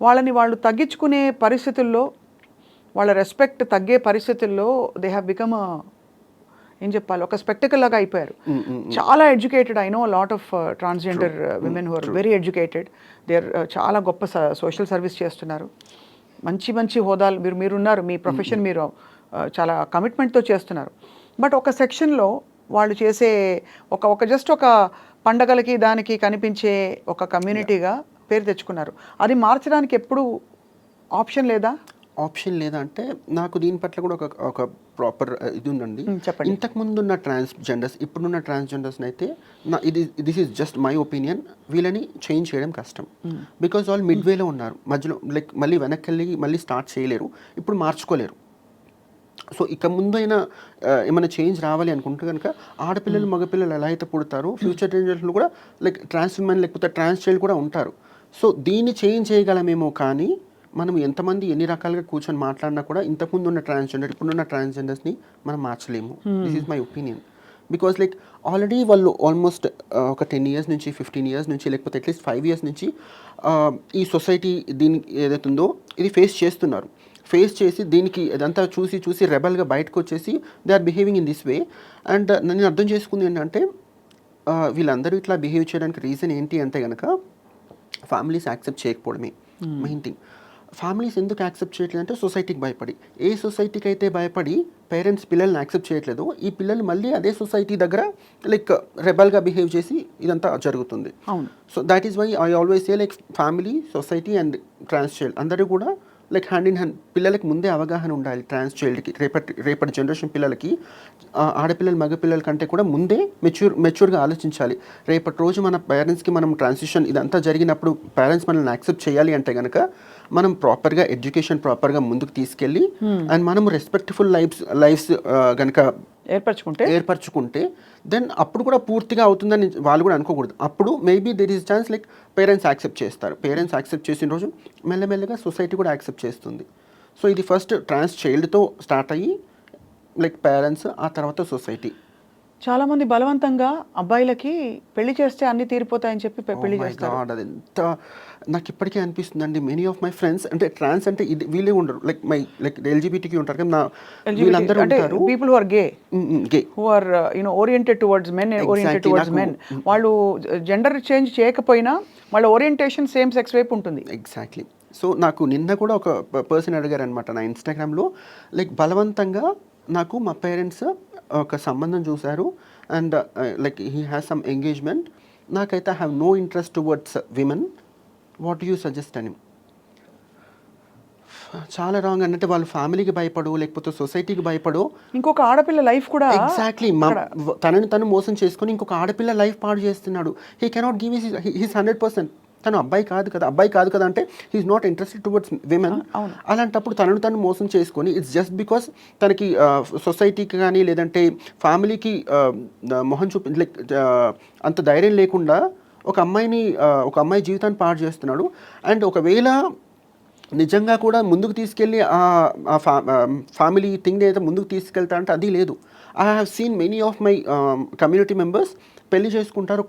వాళ్ళని వాళ్ళు తగ్గించుకునే పరిస్థితుల్లో, వాళ్ళ రెస్పెక్ట్ తగ్గే పరిస్థితుల్లో దే హ్యావ్ బికమ్ ఏం చెప్పాలి, ఒక స్పెక్టికల్ లాగా అయిపోయారు. చాలా educated, I know lot of transgender women who are very educated. They are చాలా గొప్ప సోషల్ సర్వీస్ చేస్తున్నారు, మంచి హోదాలు మీరున్నారు, మీ ప్రొఫెషన్ మీరు చాలా కమిట్మెంట్తో చేస్తున్నారు. బట్ ఒక సెక్షన్లో వాళ్ళు చేసే ఒక జస్ట్ ఒక పండగలకి దానికి కనిపించే ఒక కమ్యూనిటీగా పేరు తెచ్చుకున్నారు. అది మార్చడానికి ఎప్పుడు ఆప్షన్ లేదా? ఆప్షన్ లేదా అంటే నాకు దీని పట్ల కూడా ఒక ప్రాపర్ ఇది ఉందండి. చెప్పండి. ఇంతకుముందు ఉన్న ట్రాన్స్జెండర్స్, ఇప్పుడున్న ట్రాన్స్జెండర్స్ని అయితే this is just my opinion, వీళ్ళని చేంజ్ చేయడం కష్టం. బికాజ్ వాళ్ళు మిడ్వేలో ఉన్నారు, మధ్యలో లైక్ మళ్ళీ వెనక్కి వెళ్ళి మళ్ళీ స్టార్ట్ చేయలేరు, ఇప్పుడు మార్చుకోలేరు. సో ఇక ముందు అయినా ఏమైనా చేంజ్ రావాలి అనుకుంటే కనుక ఆడపిల్లలు మగపిల్లలు ఎలా అయితే పుడతారో ఫ్యూచర్ జనరేషన్లో కూడా లైక్ ట్రాన్స్ ఉమెన్ లేకపోతే ట్రాన్స్ చైల్డ్ కూడా ఉంటారు. సో దీన్ని చేంజ్ చేయగలమేమో, కానీ మనం ఎంతమంది ఎన్ని రకాలుగా కూర్చొని మాట్లాడినా కూడా ఇంతకుముందు ఉన్న ట్రాన్స్జెండర్ ఇప్పుడున్న ట్రాన్స్జెండర్స్ని మనం మార్చలేము. This is my opinion. Because like already వాళ్ళు ఆల్మోస్ట్ ఒక 10 years నుంచి 15 years నుంచి లేకపోతే అట్లీస్ట్ 5 years నుంచి ఈ సొసైటీ దీనికి ఏదైతుందో ఇది ఫేస్ చేస్తున్నారు. ఫేస్ చేసి దీనికి అదంతా చూసి రెబల్గా బయటకు వచ్చేసి they are behaving in this way. And నేను అర్థం చేసుకుంది ఏంటంటే వీళ్ళందరూ ఇట్లా బిహేవ్ చేయడానికి రీజన్ ఏంటి అంటే కనుక ఫ్యామిలీస్ యాక్సెప్ట్ చేయకపోవడమే మెయిన్ థింగ్. ఫ్యామిలీస్ ఎందుకు యాక్సెప్ట్ చేయట్లేదు అంటే సొసైటీకి భయపడి. ఏ సొసైటీకి అయితే భయపడి పేరెంట్స్ పిల్లల్ని యాక్సెప్ట్ చేయట్లేదు, ఈ పిల్లలు మళ్ళీ అదే సొసైటీ దగ్గర లైక్ రెబల్గా బిహేవ్ చేసి ఇదంతా జరుగుతుంది. అవును. So that is why I always say like family, society and trans child అందరూ కూడా లైక్ హ్యాండ్ ఇన్ హ్యాండ్. పిల్లలకి ముందే అవగాహన ఉండాలి ట్రాన్స్ చైల్డ్కి, రేపటి జనరేషన్ పిల్లలకి ఆడపిల్లలు మగపిల్లల కంటే కూడా ముందే మెచ్యూర్గా ఆలోచించాలి. రేపటి రోజు మన పేరెంట్స్కి మనం ట్రాన్సిషన్ ఇదంతా జరిగినప్పుడు పేరెంట్స్ మనల్ని యాక్సెప్ట్ చేయాలి అంటే కనుక మనం ప్రాపర్గా ఎడ్యుకేషన్ ప్రాపర్గా ముందుకు తీసుకెళ్ళి అండ్ మనం రెస్పెక్ట్ఫుల్ లైఫ్స్ కనుక ఏర్పరచుకుంటే దెన్ అప్పుడు కూడా పూర్తిగా అవుతుందని వాళ్ళు కూడా అనుకోకూడదు. అప్పుడు maybe there is chance like parents accept చేస్తారు. పేరెంట్స్ యాక్సెప్ట్ చేసిన రోజు మెల్లమెల్లగా సొసైటీ కూడా యాక్సెప్ట్ చేస్తుంది. సో ఇది ఫస్ట్ ట్రాన్స్ చైల్డ్తో స్టార్ట్ అయ్యి లైక్ పేరెంట్స్, ఆ తర్వాత సొసైటీ. చాలామంది బలవంతంగా అబ్బాయిలకి పెళ్లి చేస్తే అన్ని తీరిపోతాయని చెప్పి పెళ్లి చేస్తారు. అది ఎంత నాకు ఇప్పటికే అనిపిస్తుందండి. మెనీ ఆఫ్ మై ఫ్రెండ్స్ అంటే ట్రాన్స్ అంటే ఇది వీళ్ళే ఉండరు, లైక్ ఎల్జిబిటీకి ఉంటారు కదా, వీళ్ళందరూ ఉంటారు. People who are gay who are oriented towards men, oriented towards men, వాళ్ళు జెండర్ చేంజ్ చేయకపోయినా వాళ్ళ ఓరియంటేషన్ సేమ్ సెక్స్ వైపు ఉంటుంది. ఎగ్జాక్ట్లీ. సో నాకు నిన్న కూడా ఒక పర్సన్ అడిగారు అనమాట నా ఇన్స్టాగ్రామ్లో, లైక్ బలవంతంగా నాకు మా పేరెంట్స్ ఒక సంబంధం చూశారు and like he has some engagement, నాకైతే I have no interest towards women, what you suggest అని. చాలా రాంగ్ అంటే వాళ్ళు ఫ్యామిలీకి భయపడు లేకపోతే సొసైటీకి భయపడు ఇంకొక ఆడపిల్ల లైఫ్ కూడా ఎగ్జాక్ట్లీ తనని తను మోసం చేసుకొని ఇంకొక ఆడపిల్ల లైఫ్ పాడు చేస్తున్నాడు. He cannot give his 100%. తను అబ్బాయి కాదు కదా అంటే he's not interested towards women. అలాంటప్పుడు తనను తను మోసం చేసుకొని ఇట్స్ జస్ట్ బికాస్ తనకి సొసైటీకి కానీ లేదంటే ఫ్యామిలీకి మొహం చూపి లైక్ అంత ధైర్యం లేకుండా ఒక అమ్మాయి జీవితాన్ని పాడు చేస్తున్నాడు. అండ్ ఒకవేళ నిజంగా కూడా ముందుకు తీసుకెళ్ళి ఫ్యామిలీ థింగ్ ఏదైతే ముందుకు తీసుకెళ్తా అంటే అది లేదు. I have seen many of my community members పెళ్లి చేసుకుంటారు,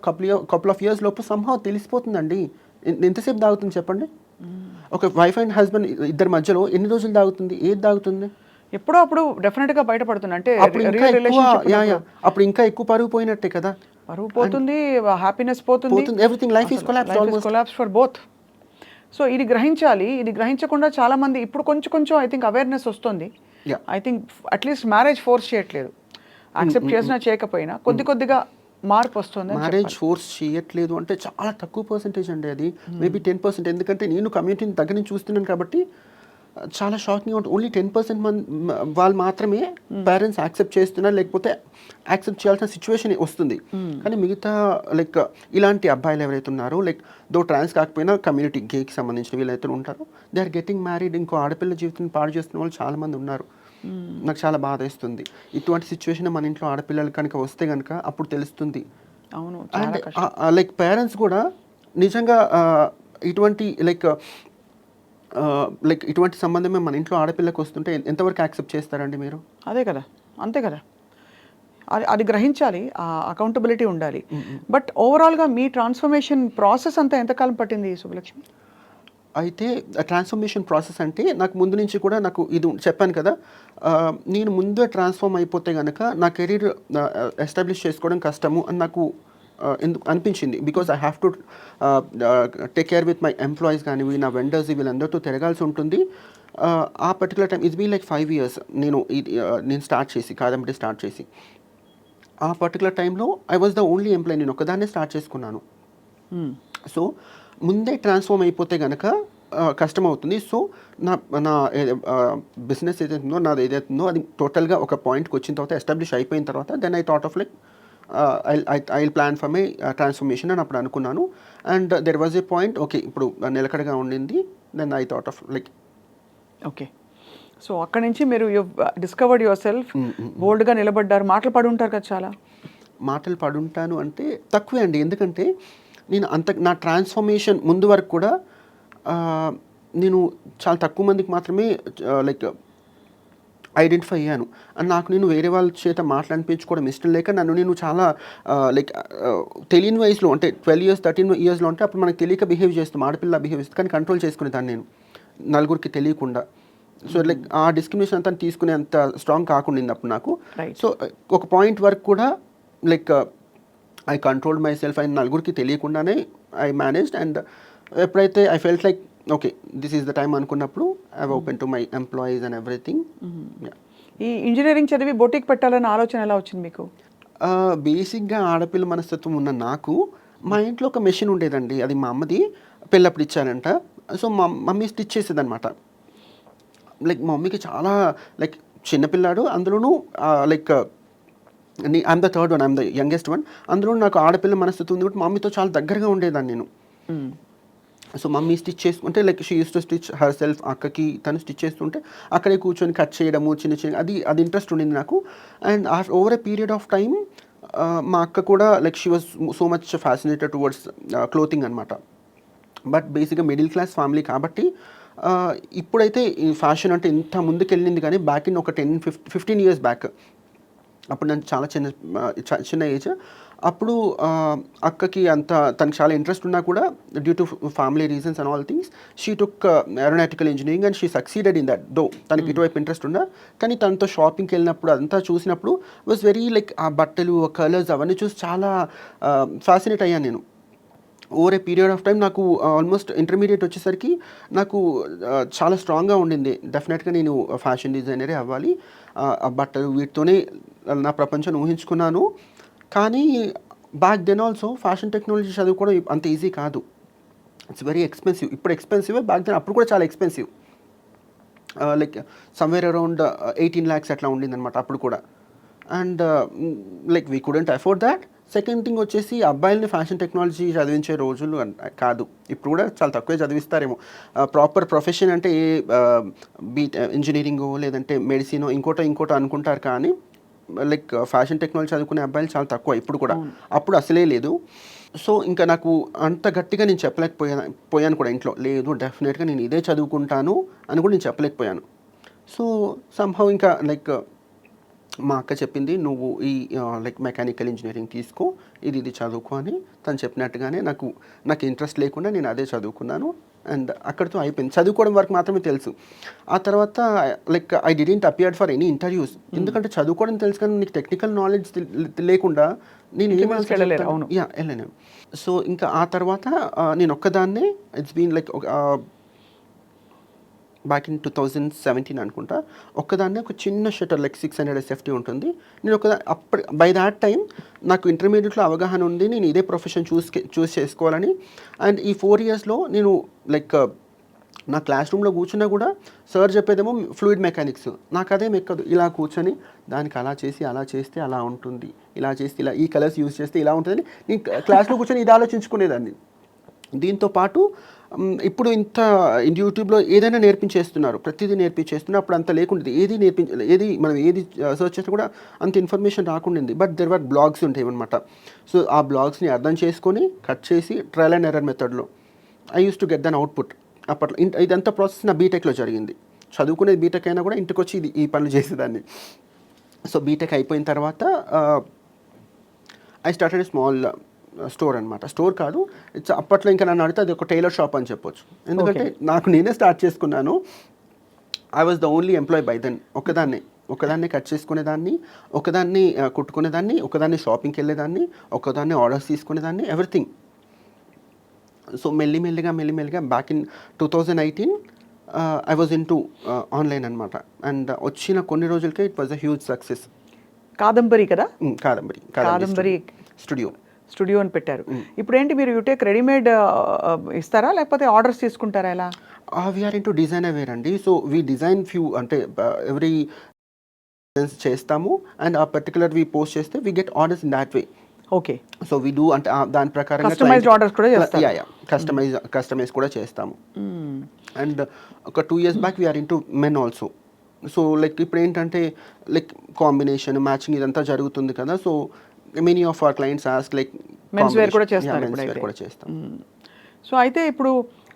కపుల్ ఆఫ్ ఇయర్స్ లోపు సంహౌ తెలిసిపోతుందండి. ఎంతసేపు దాగుతుంది చెప్పండి? ఒక వైఫ్ అండ్ హస్బెండ్ ఇద్దరి మధ్యలో ఎన్ని రోజులు దాగుతుంది? ఏది దాగుతుంది? ఎప్పుడో అప్పుడు డెఫినెట్గా బయటపడుతుంది. అంటే అప్పుడు ఇంకా ఎక్కువ పరుగు పోయినట్టే కదా. పరుగు పోతుంది, హ్యాపీనెస్ పోతుంది, everything life is collapse for both. So ఇది గ్రహించాలి. ఇది గ్రహించకుండా చాలా మంది ఇప్పుడు కొంచెం ఐ థింక్ అవేర్నెస్ వస్తుంది. I think at least marriage force చేయట్లేదు, యాక్సెప్ట్ చేసినా చేయకపోయినా కొద్దిగా మార్పు వస్తుంది. మ్యారేజ్ ఫోర్స్ చేయట్లేదు అంటే చాలా తక్కువ పర్సెంటేజ్ అండి అది, మేబీ 10%. ఎందుకంటే నేను కమ్యూనిటీని దగ్గర నుంచి చూస్తున్నాను కాబట్టి చాలా షాకింగ్ ఉంటుంది. ఓన్లీ 10% వాళ్ళు మాత్రమే పేరెంట్స్ యాక్సెప్ట్ చేస్తున్నారు, లేకపోతే యాక్సెప్ట్ చేయాల్సిన సిచ్యువేషన్ వస్తుంది. కానీ మిగతా లైక్ ఇలాంటి అబ్బాయిలు ఎవరైతే ఉన్నారో లైక్ దో ట్రాన్స్ కాకపోయినా కమ్యూనిటీ గేకి సంబంధించిన వీళ్ళైతే ఉంటారో దే ఆర్ గెటింగ్ మ్యారీడ్, ఇంకో ఆడపిల్ల జీవితాన్ని పాడు చేస్తున్న వాళ్ళు చాలామంది ఉన్నారు. నాకు చాలా బాధ వేస్తుంది. ఇటువంటి సిచ్యువేషన్ మన ఇంట్లో ఆడపిల్లలు కనుక వస్తే కనుక అప్పుడు తెలుస్తుంది. అవును. అండ్ లైక్ పేరెంట్స్ కూడా నిజంగా ఇటువంటి లైక్ ఇటువంటి సంబంధమే మన ఇంట్లో ఆడపిల్లకి వస్తుంటే ఎంతవరకు యాక్సెప్ట్ చేస్తారండి మీరు? అదే కదా, అంతే కదా. అది గ్రహించాలి, అకౌంటబిలిటీ ఉండాలి. బట్ ఓవరాల్గా మీ ట్రాన్స్ఫర్మేషన్ ప్రాసెస్ అంతా ఎంతకాలం పట్టింది సుబ్బలక్ష్మి? అయితే ట్రాన్స్ఫర్మేషన్ ప్రాసెస్ అంటే నాకు ముందు నుంచి కూడా నాకు ఇది చెప్పాను కదా, నేను ముందే ట్రాన్స్ఫార్మ్ అయిపోతే కనుక నా కెరీర్ ఎస్టాబ్లిష్ చేసుకోవడం కష్టము అని నాకు ఎందుకు అనిపించింది. Because I have to take care with my employees కానీ నా వెండర్స్ వీళ్ళందరితో తిరగాల్సి ఉంటుంది. ఆ particular time it's be like 5 years నేను స్టార్ట్ చేసి ఆ పర్టికులర్ టైంలో I was the only employee, నేను ఒకదాన్నే స్టార్ట్ చేసుకున్నాను. సో ముందే ట్రాన్స్ఫార్మ్ అయిపోతే కనుక కష్టం అవుతుంది. సో నా బిజినెస్ ఏదైతుందో నాది ఏదైతుందో అది టోటల్గా ఒక పాయింట్కి వచ్చిన తర్వాత ఎస్టాబ్లిష్ అయిపోయిన తర్వాత then I thought of like I will plan for my transformation అని అప్పుడు అనుకున్నాను. And there was a point okay ఇప్పుడు నిలకడగా ఉండింది. Then I thought of like okay. So అక్కడి నుంచి మీరు డిస్కవర్డ్ యువర్ సెల్ఫ్, బోల్డ్గా నిలబడ్డారు. మాటలు పడి ఉంటారు కదా, చాలా మాటలు పడుంటాను అంటే తక్కువే అండి. ఎందుకంటే నేను నా ట్రాన్స్ఫర్మేషన్ ముందు వరకు కూడా నేను చాలా తక్కువ మందికి మాత్రమే లైక్ ఐడెంటిఫై అయ్యాను. అండ్ నాకు నేను వేరే వాళ్ళ చేత మాట్లాడిపించుకోవడం ఇష్టం లేక నేను చాలా లైక్ తెలియని వయసులో అంటే 12 years 13 yearsలో అంటే అప్పుడు మనకు తెలియక బిహేవ్ చేస్తాం, ఆడపిల్ల బిహేవ్ చేస్తాం. కానీ కంట్రోల్ చేసుకునేదాన్ని నేను నలుగురికి తెలియకుండా. సో లైక్ ఆ డిస్క్రిమినేషన్ అంతా తీసుకునే అంత స్ట్రాంగ్ కాకుండా అప్పుడు నాకు. సో ఒక పాయింట్ వరకు కూడా like I controlled my self and నలుగురికి తెలియకుండానే ఐ మేనేజ్డ్. అండ్ ఎప్పుడైతే I felt like okay this is the time అనుకున్నప్పుడు I open to my employees and everything. ఈ ఇంజనీరింగ్ చదివి బొటిక్ పెట్టాలన్న ఆలోచన ఎలా వచ్చింది మీకు? బేసిక్గా ఆడపిల్ల మనస్తత్వం ఉన్న నాకు మా ఇంట్లో ఒక మెషిన్ ఉండేదండి, అది మా అమ్మది పెళ్ళప్పుడు ఇచ్చానంట. సో మా మమ్మీ స్టిచ్ చేసేదనమాట. లైక్ మా మమ్మీకి చాలా లైక్ చిన్నపిల్లాడు, అందులోనూ like I'm the third one, I'm the youngest one. అందులో నాకు ఆడపిల్ల మనస్తత్వం ఉంది కాబట్టి మా మమ్మీతో చాలా దగ్గరగా ఉండేదాన్ని నేను. సో మమ్మీ స్టిచ్ చేసుకుంటే like she use to stitch her self, అక్కకి తను స్టిచ్ చేస్తుంటే అక్కడే కూర్చొని కట్ చేయడము చిన్న చిన్న, అది ఇంట్రెస్ట్ ఉండింది నాకు. And over a period of time మా అక్క కూడా like she was so much fascinated towards clothing అనమాట. బట్ బేసిక్గా మిడిల్ క్లాస్ ఫ్యామిలీ కాబట్టి ఇప్పుడైతే ఈ ఫ్యాషన్ అంటే ఇంత ముందుకు వెళ్ళింది, కానీ బ్యాక్ ఇన్ ఒక 10-15 years బ్యాక్, అప్పుడు నేను చాలా చిన్న ఏజ్. అప్పుడు అక్కకి అంత తనకి చాలా ఇంట్రెస్ట్ ఉన్నా కూడా due to family reasons and all things she took aeronautical engineering and she succeeded in that. Though తనకి ఇటువైపు ఇంట్రెస్ట్ ఉన్నా, కానీ తనతో షాపింగ్కి వెళ్ళినప్పుడు అదంతా చూసినప్పుడు వాజ్ వెరీ లైక్ ఆ బట్టలు కలర్స్ అవన్నీ చూసి చాలా ఫ్యాసినేట్ అయ్యాను నేను. Over a period of time నాకు ఆల్మోస్ట్ ఇంటర్మీడియట్ వచ్చేసరికి నాకు చాలా స్ట్రాంగ్గా ఉండింది, డెఫినెట్గా నేను ఫ్యాషన్ డిజైనరే అవ్వాలి, ఆ బట్టలు వీటితోనే నా ప్రపంచాన్ని ఊహించుకున్నాను. కానీ back then also fashion technology చదువుకోవడం అంత ఈజీ కాదు, ఇట్స్ వెరీ ఎక్స్పెన్సివ్. ఇప్పుడు ఎక్స్పెన్సివ్, బ్యాక్ దెన్ అప్పుడు కూడా చాలా expensive, like somewhere around 18 lakhs అట్లా ఉండిందనమాట అప్పుడు కూడా. And like we couldn't afford that. Second thing వచ్చేసి అబ్బాయిలని ఫ్యాషన్ టెక్నాలజీ చదివించే రోజులు కాదు, ఇప్పుడు కూడా చాలా తక్కువే చదివిస్తారేమో. ప్రాపర్ ప్రొఫెషన్ అంటే ఏ ఇంజనీరింగో లేదంటే మెడిసినో ఇంకోటో అనుకుంటారు, కానీ లైక్ ఫ్యాషన్ టెక్నాలజీ చదువుకునే అబ్బాయిలు చాలా తక్కువ ఇప్పుడు కూడా, అప్పుడు అసలే లేదు. సో ఇంకా నాకు అంత గట్టిగా నేను చెప్పలేకపోయాను కూడా ఇంట్లో, లేదు డెఫినెట్గా నేను ఇదే చదువుకుంటాను అని కూడా నేను చెప్పలేకపోయాను. సో సమ్హౌ ఇంకా లైక్ మా అక్క చెప్పింది, నువ్వు ఈ లైక్ మెకానికల్ ఇంజనీరింగ్ తీసుకో, ఇది చదువుకో అని. తను చెప్పినట్టుగానే నాకు ఇంట్రెస్ట్ లేకుండా నేను అదే చదువుకున్నాను. అండ్ అక్కడితో అయిపోయింది, చదువుకోవడం వరకు మాత్రమే తెలుసు. ఆ తర్వాత like I didn't appeared for any interviews, ఎందుకంటే చదువుకోవడం తెలుసు కానీ నీకు టెక్నికల్ నాలెడ్జ్ లేకుండా నేను వెళ్ళాను. సో ఇంకా ఆ తర్వాత నేను ఒక్కదాన్నే, it's been like back in 2017 అనుకుంటా, ఒక్కదాన్నే ఒక చిన్న షట్టర్ లైక్ 600 SFT ఉంటుంది. నేను అప్పుడు బై దాట్ టైం నాకు ఇంటర్మీడియట్లో అవగాహన ఉంది, నేను ఇదే ప్రొఫెషన్ చూస్ చేసుకోవాలని. అండ్ ఈ 4 yearsలో నేను లైక్ నా క్లాస్ రూమ్లో కూర్చున్నా కూడా సార్ చెప్పేదేమో ఫ్లూయిడ్ మెకానిక్స్, నాకు అదేం ఎక్కదు. ఇలా కూర్చొని దానికి అలా చేస్తే అలా ఉంటుంది, ఇలా చేస్తే ఇలా, ఈ కలర్స్ యూజ్ చేస్తే ఇలా ఉంటుంది, నేను క్లాస్లో కూర్చొని ఇది ఆలోచించుకునేదాన్ని. దీంతో పాటు ఇప్పుడు ఇంత యూట్యూబ్లో ఏదైనా నేర్పించేస్తున్నారు, ప్రతిదీ నేర్పించేస్తున్నారు. అప్పుడు అంత లేకుండా ఏది మనం ఏది సర్చ్ చేసినా కూడా అంత ఇన్ఫర్మేషన్ రాకుండింది. బట్ దెర్ వర్ బ్లాగ్స్ ఉంటాయి అనమాట. సో ఆ బ్లాగ్స్ని అర్థం చేసుకొని కట్ చేసి ట్రయల్ అండ్ ఎర్రర్ మెథడ్లో I use to get then output. అప్పట్లో ఇదంతా ప్రాసెస్ నా బీటెక్లో జరిగింది. చదువుకునేది బీటెక్ అయినా కూడా ఇంటికి వచ్చి ఈ పనులు చేసేదాన్ని. సో బీటెక్ అయిపోయిన తర్వాత ఐ స్టార్టెడ్ స్మాల్ స్టోర్ అనమాట. స్టోర్ కాదు, ఇట్స్ అప్పట్లో ఇంకా నన్ను అడిగితే అది ఒక టైలర్ షాప్ అని చెప్పొచ్చు. ఎందుకంటే నేనే స్టార్ట్ చేసుకున్నాను. I was the only employee by then. ఒకదాన్ని కట్ చేసుకునేదాన్ని, ఒకదాన్ని కుట్టుకునేదాన్ని, ఒకదాన్ని షాపింగ్కి వెళ్ళేదాన్ని, ఒకదాన్ని ఆర్డర్స్ తీసుకునేదాన్ని, ఎవ్రీథింగ్. సో మెల్లిమెల్లిగా back in 2018 I was into online అనమాట. అండ్ వచ్చిన కొన్ని రోజులకే it was a huge success. Kadambari కదా? కాదంబరి స్టూడియో అని పెట్టారు. ఇప్పుడు ఏంటి మీరు యూటేక్ రెడీమేడ్ ఇస్తారా లేకపోతే ఆర్డర్స్ తీసుకుంటారా? ఎలా? We are into design wear అండి. సో వీ డిజైన్ ఫ్యూ, అంటే ఎవ్రీ చేస్తాము అండ్ ఆ పర్టికులర్ వి పోస్ట్ చేస్తే we get orders in that way. Okay. So we do, అంటే దాని ప్రకారం కస్టమైజ్డ్ ఆర్డర్స్ కూడా చేస్తాము. కస్టమైజ్ కూడా చేస్తాము. అండ్ ఒక 2 years back we are into men also. So like ఇప్పుడు ఏంటంటే లైక్ కాంబినేషన్ మ్యాచింగ్ ఇదంతా జరుగుతుంది కదా. So many of our clients ask like men's wear కూడా చేస్తారు. సో అయితే ఇప్పుడు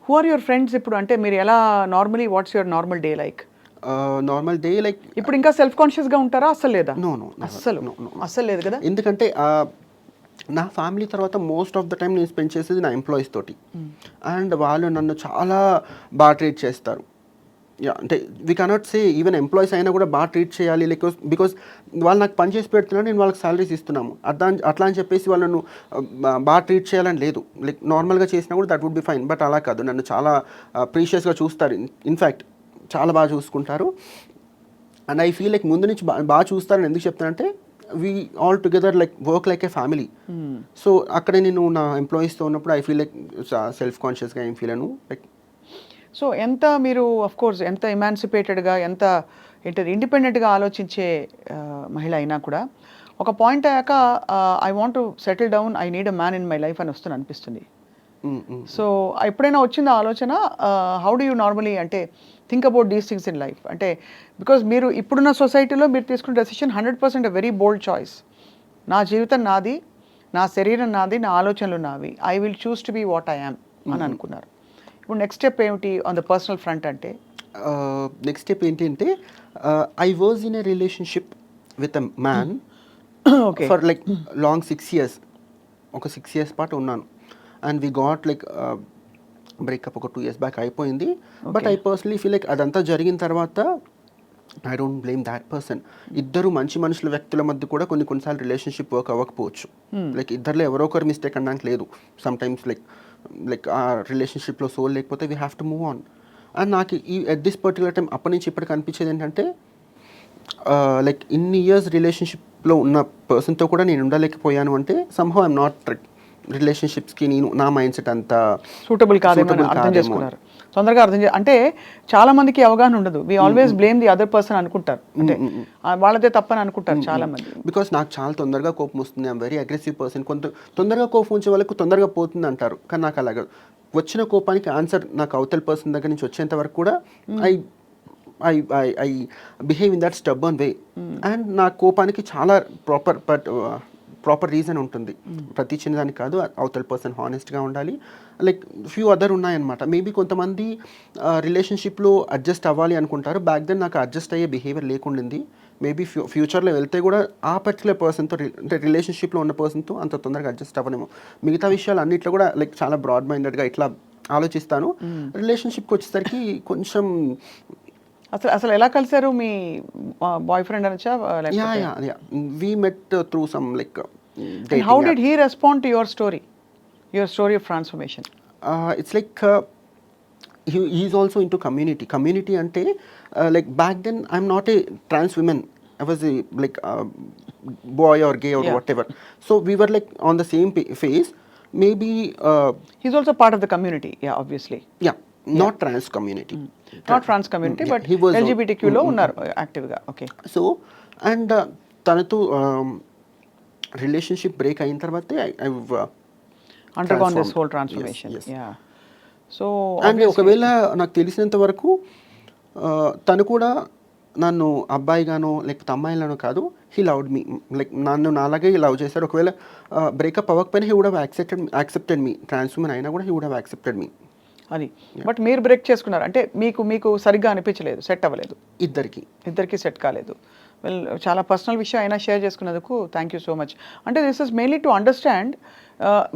హూ ఆర్ యువర్ ఫ్రెండ్స్? ఇప్పుడు అంటే మీరు ఎలా normally what's your normal day like? Normal day like ఇప్పుడు ఇంకా సెల్ఫ్ కాన్షియస్గా ఉంటారా? అస్సలు లేదా? నో అస్సలు లేదు కదా. ఎందుకంటే నా ఫ్యామిలీ తర్వాత మోస్ట్ ఆఫ్ ద టైం నేను స్పెండ్ చేసేది నా ఎంప్లాయీస్ తోటి. అండ్ వాళ్ళు నన్ను చాలా బాగా ట్రీట్ చేస్తారు. యా అంటే we cannot say even employees అయినా కూడా బాగా ట్రీట్ చేయాలి బికాస్ వాళ్ళు నాకు పని చేసి పెడుతున్నారు, నేను వాళ్ళకి సాలరీస్ ఇస్తున్నాము అట్లా అని చెప్పేసి వాళ్ళను బాగా ట్రీట్ చేయాలని లేదు. లైక్ నార్మల్గా చేసినా కూడా that would be fine. But అలా కాదు, నన్ను చాలా ప్రీషియస్గా చూస్తారు. ఇన్ఫ్యాక్ట్ చాలా బాగా చూసుకుంటారు. అండ్ ఐ ఫీల్ లైక్ ముందు నుంచి బాగా చూస్తారని ఎందుకు చెప్తానంటే we all together like work like A family. So అక్కడే నేను నా ఎంప్లాయీస్తో ఉన్నప్పుడు ఐ ఫీల్ లైక్ సెల్ఫ్ కాన్షియస్గా ఏం ఫీల్ అను లైక్. సో ఎంత మీరు కోర్స్ ఎంత ఎమాన్సిపేటెడ్గా ఎంత ఏంటది ఇండిపెండెంట్గా ఆలోచించే మహిళ అయినా కూడా ఒక పాయింట్ అయ్యాక I want to settle down, I need a man in my life అని వస్తుంది అనిపిస్తుంది. సో ఎప్పుడైనా వచ్చింది ఆలోచన, హౌ డూ యూ నార్మలీ అంటే think about these things in life? అంటే బికాజ్ మీరు ఇప్పుడున్న సొసైటీలో మీరు తీసుకున్న డెసిషన్ 100% వెరీ బోల్డ్ చాయిస్. నా జీవితం నాది, నా శరీరం నాది, నా ఆలోచనలు నావి, I will choose to be what I am అని అనుకున్నారు. ఇప్పుడు నెక్స్ట్ స్టెప్ ఏమిటి ఆన్ ద పర్సనల్ ఫ్రంట్ అంటే? నెక్స్ట్ స్టెప్ ఏంటి అంటే I was in a relationship with a man for like long 6 years. ఒక 6 years పాటు ఉన్నాను. And we got like breakup ఒక 2 years బ్యాక్ అయిపోయింది. But I personally feel like అదంతా జరిగిన తర్వాత I don't blame that person. ఇద్దరు మంచి మనుషుల వ్యక్తుల మధ్య కూడా కొన్నిసార్లు రిలేషన్షిప్ వర్క్ అవ్వకపోవచ్చు. లైక్ ఇద్దరులో ఎవరో ఒకరు మిస్టేక్ అనడానికి లేదు. సమ్టైమ్స్ లైక్ ఆ రిలేషన్షిప్లో సోల్ లేకపోతే we have to move on. And నాకు ఎట్ దిస్ పర్టికులర్ టైం అప్పటి నుంచి ఇప్పటికి అనిపించేది ఏంటంటే లైక్ ఇన్ని ఇయర్స్ రిలేషన్షిప్లో ఉన్న పర్సన్తో కూడా నేను ఉండలేకపోయాను అంటే సమ్హౌ ఐఎమ్ నాట్ రిలేషన్షిప్స్కి నా మైండ్ సెట్ అంతా సూటబుల్ కాదేమో అర్థం చేసుకున్నారు. తొందరగా అంటే చాలా మందికి అవగాహన ఉండదు. We always blame the other person అనుకుంటారు, అంటే వాళ్ళదే తప్పని అనుకుంటారు చాలా మంది. బికాస్ నాకు చాలా తొందరగా కోపం వస్తుంది, ఐఎమ్ వెరీ అగ్రెసివ్ పర్సన్. తొందరగా కోపం వచ్చే వాళ్ళకు తొందరగా పోతుంది అంటారు, కానీ నాకు అలాగా వచ్చిన కోపానికి ఆన్సర్ నాకు అవతల పర్సన్ దగ్గర నుంచి వచ్చేంత వరకు కూడా I behave in that stubborn way. And నా కోపానికి చాలా ప్రాపర్ రీజన్ ఉంటుంది. ప్రతి చిన్నదానికి కాదు, అవతల పర్సన్ హానెస్ట్గా ఉండాలి. లైక్ ఫ్యూ అదర్ ఉన్నాయన్నమాట. మేబీ కొంతమంది రిలేషన్షిప్లో అడ్జస్ట్ అవ్వాలి అనుకుంటారు. బ్యాక్ దెన్ నాకు అడ్జస్ట్ అయ్యే బిహేవియర్ లేకుండింది. మేబీ ఫ్యూచర్లో వెళ్తే కూడా ఆ పర్టికులర్ పర్సన్తో అంటే రిలేషన్షిప్లో ఉన్న పర్సన్తో అంత తొందరగా అడ్జస్ట్ అవ్వనేమో. మిగతా విషయాలు అన్నిట్లో కూడా లైక్ చాలా బ్రాడ్ మైండెడ్గా ఇట్లా ఆలోచిస్తాను. రిలేషన్షిప్కి వచ్చేసరికి కొంచెం అసలు ఎలా కలిసారు? మీ బాయ్ ఫ్రెండ్ అనొచ్చా? We met through some like. How did he respond to your story of transformation? It's like he's also into community అంటే like back then I'm not a trans woman, I was a like boy or gay or whatever, so we were like on the same phase. Maybe he's also part of the community, obviously, not trans community, not trans community, but he was LGBTQ లో ఉన్నారు active గా. Okay. So and తనతో relationship break అయిన తర్వాత I've undergone this whole transformation. Yeah. So and ఒకవేళ నాకు తెలిసినంత వరకు తను కూడా నన్ను అబ్బాయిగానో లేకపోతే అమ్మాయిగానో కాదు, హీ లవ్డ్ మీ, లైక్ నన్ను నాలాగే లవ్ చేశారు. ఒకవేళ బ్రేకప్ అవ్వకపోయినా he would have accepted me. Trans woman అయినా కూడా he would have accepted me అది. బట్ మీరు బ్రేక్ చేసుకున్నారు అంటే మీకు సరిగ్గా అనిపించలేదు, సెట్ అవ్వలేదు, ఇద్దరికి సెట్ కాలేదు. వెల్, చాలా పర్సనల్ విషయం అయినా షేర్ చేసుకున్నందుకు థ్యాంక్ యూ సో మచ్. అంటే this is mainly to understand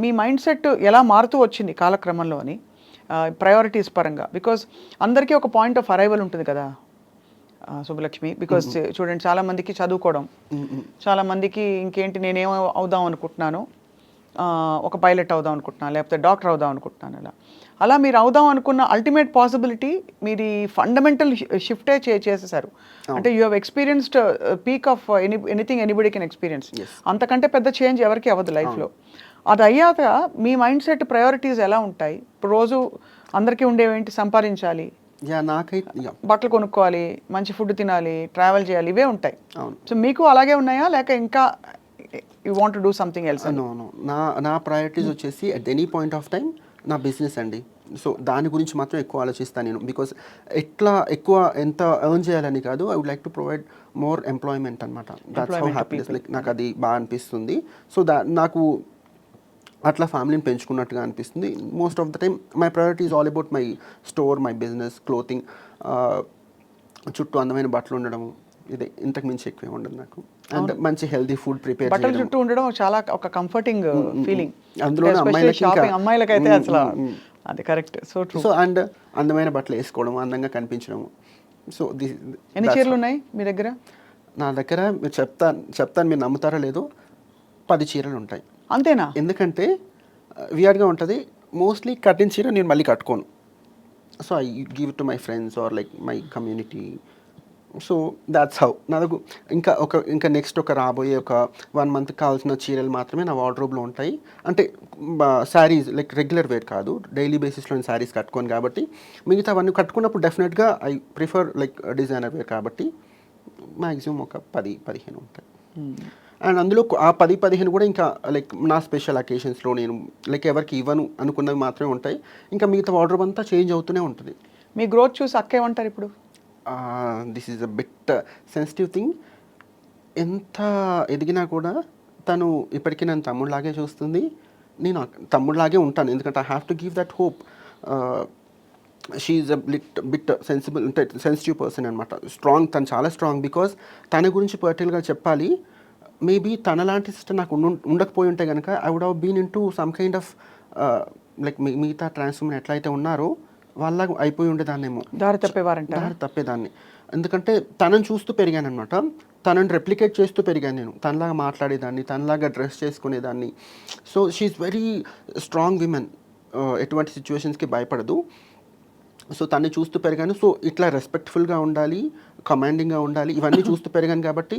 me mind set ఎలా మారుతూ వచ్చింది కాలక్రమంలో అని, ప్రయారిటీస్ పరంగా. బికాజ్ అందరికీ ఒక పాయింట్ ఆఫ్ అరైవల్ ఉంటుంది కదా శుభలక్ష్మి. బికాజ్ చూడండి, చాలామందికి చదువుకోవడం, చాలామందికి ఇంకేంటి నేనేం అవుదాం అనుకుంటున్నాను, ఒక పైలట్ అవుదాం అనుకుంటున్నాను, లేకపోతే డాక్టర్ అవుదాం అనుకుంటున్నాను. అలా మీరు అవుదాం అనుకున్న అల్టిమేట్ పాసిబిలిటీ మీరు ఫండమెంటల్ షిఫ్టే చేసేసారు. అంటే you have experienced peak of anything anybody can experience. అంతకంటే పెద్ద చేంజ్ ఎవరికి అవ్వదు లైఫ్లో. అది అయ్యాక మీ మైండ్ సెట్ ప్రయారిటీస్ ఎలా ఉంటాయి? ఇప్పుడు రోజు అందరికీ ఉండేవేంటి? సంపాదించాలి, బట్టలు కొనుక్కోవాలి, మంచి ఫుడ్ తినాలి, ట్రావెల్ చేయాలి, ఇవే ఉంటాయి. సో మీకు అలాగే ఉన్నాయా, లేక ఇంకా you want to do something else? నా ప్రయారిటీస్ వచ్చేసి at any point of time నా బిజినెస్ అండి. సో దాని గురించి మాత్రం ఎక్కువ ఆలోచిస్తాను నేను. బికాస్ ఎక్కువ ఎంత ఎర్న్ చేయాలని కాదు, I would like to provide more employment అనమాట. దాట్స్ హౌ హ్యాపీనెస్, లైక్ నాకు అది బాగా అనిపిస్తుంది. సో నాకు అట్లా ఫ్యామిలీని పెంచుకున్నట్టుగా అనిపిస్తుంది. Most of the time my priority is all about my store, my business, clothing, చుట్టూ అందమైన బట్టలు ఉండడము, ఇదే, ఇంతకు మించి ఎక్కువ ఉండదు నాకు. అండ్ మంచి హెల్దీ ఫుడ్ ప్రిపేర్ చేయడం, బట్టలు చుట్టూ ఉండడం చాలా ఒక కంఫర్టింగ్ ఫీలింగ్. అందులో అమ్మాయిలకైతే అసలు అది correct. So true. So and అందమైన బట్టలు వేసుకోవడం, అందంగా కనిపించడం, సో ఎన్ని చీరలు ఉన్నాయి మీ దగ్గర? నా దగ్గర మీరు చెప్తాను మీరు నమ్ముతారో లేదో 10 చీరలు ఉంటాయి. అంతేనా? ఎందుకంటే వియర్డ్గా ఉంటుంది. మోస్ట్లీ కట్టిన చీర నేను మళ్ళీ కట్టుకోను. So I give to my friends or like my community. So that's how. నాకు ఇంకా నెక్స్ట్ రాబోయే ఒక 1 మంత్కి కావాల్సిన చీరలు మాత్రమే నా వార్డ్రోబ్లో ఉంటాయి. అంటే శారీస్ లైక్ రెగ్యులర్ వేర్ కాదు, డైలీ బేసిస్లో నేను శారీస్ కట్టుకోను కాబట్టి మిగతా అవన్నీ కట్టుకున్నప్పుడు డెఫినెట్గా I prefer like designer wear కాబట్టి మ్యాక్సిమం ఒక 10-15 ఉంటాయి. అండ్ అందులో ఆ 10-15 కూడా ఇంకా లైక్ నా స్పెషల్ అకేషన్స్లో నేను లైక్ ఎవరికి ఇవ్వను అనుకున్నవి మాత్రమే ఉంటాయి. ఇంకా మిగతా వార్డ్రోబ్ అంతా చేంజ్ అవుతూనే ఉంటుంది. మీ గ్రోత్ చూసి అక్కేమంటారు ఇప్పుడు? This is a bit sensitive thing. ఎంత ఎదిగినా కూడా తను ఇప్పటికీ నన్ను తమ్ముడిలాగే చూస్తుంది. నేను తమ్ముడిలాగే ఉంటాను, ఎందుకంటే I have to give that hope. She is a bit sensitive person అనమాట. స్ట్రాంగ్, తను చాలా స్ట్రాంగ్. బికాస్ తన గురించి పర్టికులర్గా చెప్పాలి, మేబీ తనలాంటి సిస్టర్ నాకు ఉండకపోయి ఉంటే కనుక I would have been in to some kind of like మిగతా ట్రాన్స్ ఉమెన్ ఎట్లయితే ఉన్నారో వాళ్ళగా అయిపోయి ఉండేదాన్నేమో, దారి తప్పేదాన్ని. ఎందుకంటే తనని చూస్తూ పెరిగాను అనమాట. తనని రెప్లికేట్ చేస్తూ పెరిగాను నేను. తనలాగా మాట్లాడేదాన్ని, తనలాగా డ్రెస్ చేసుకునేదాన్ని. So she's very strong women, ఎటువంటి సిచ్యువేషన్స్కి భయపడదు. సో తన్ని చూస్తూ పెరిగాను. సో ఇట్లా రెస్పెక్ట్ఫుల్గా ఉండాలి, కమాండింగ్గా ఉండాలి, ఇవన్నీ చూస్తూ పెరిగాను కాబట్టి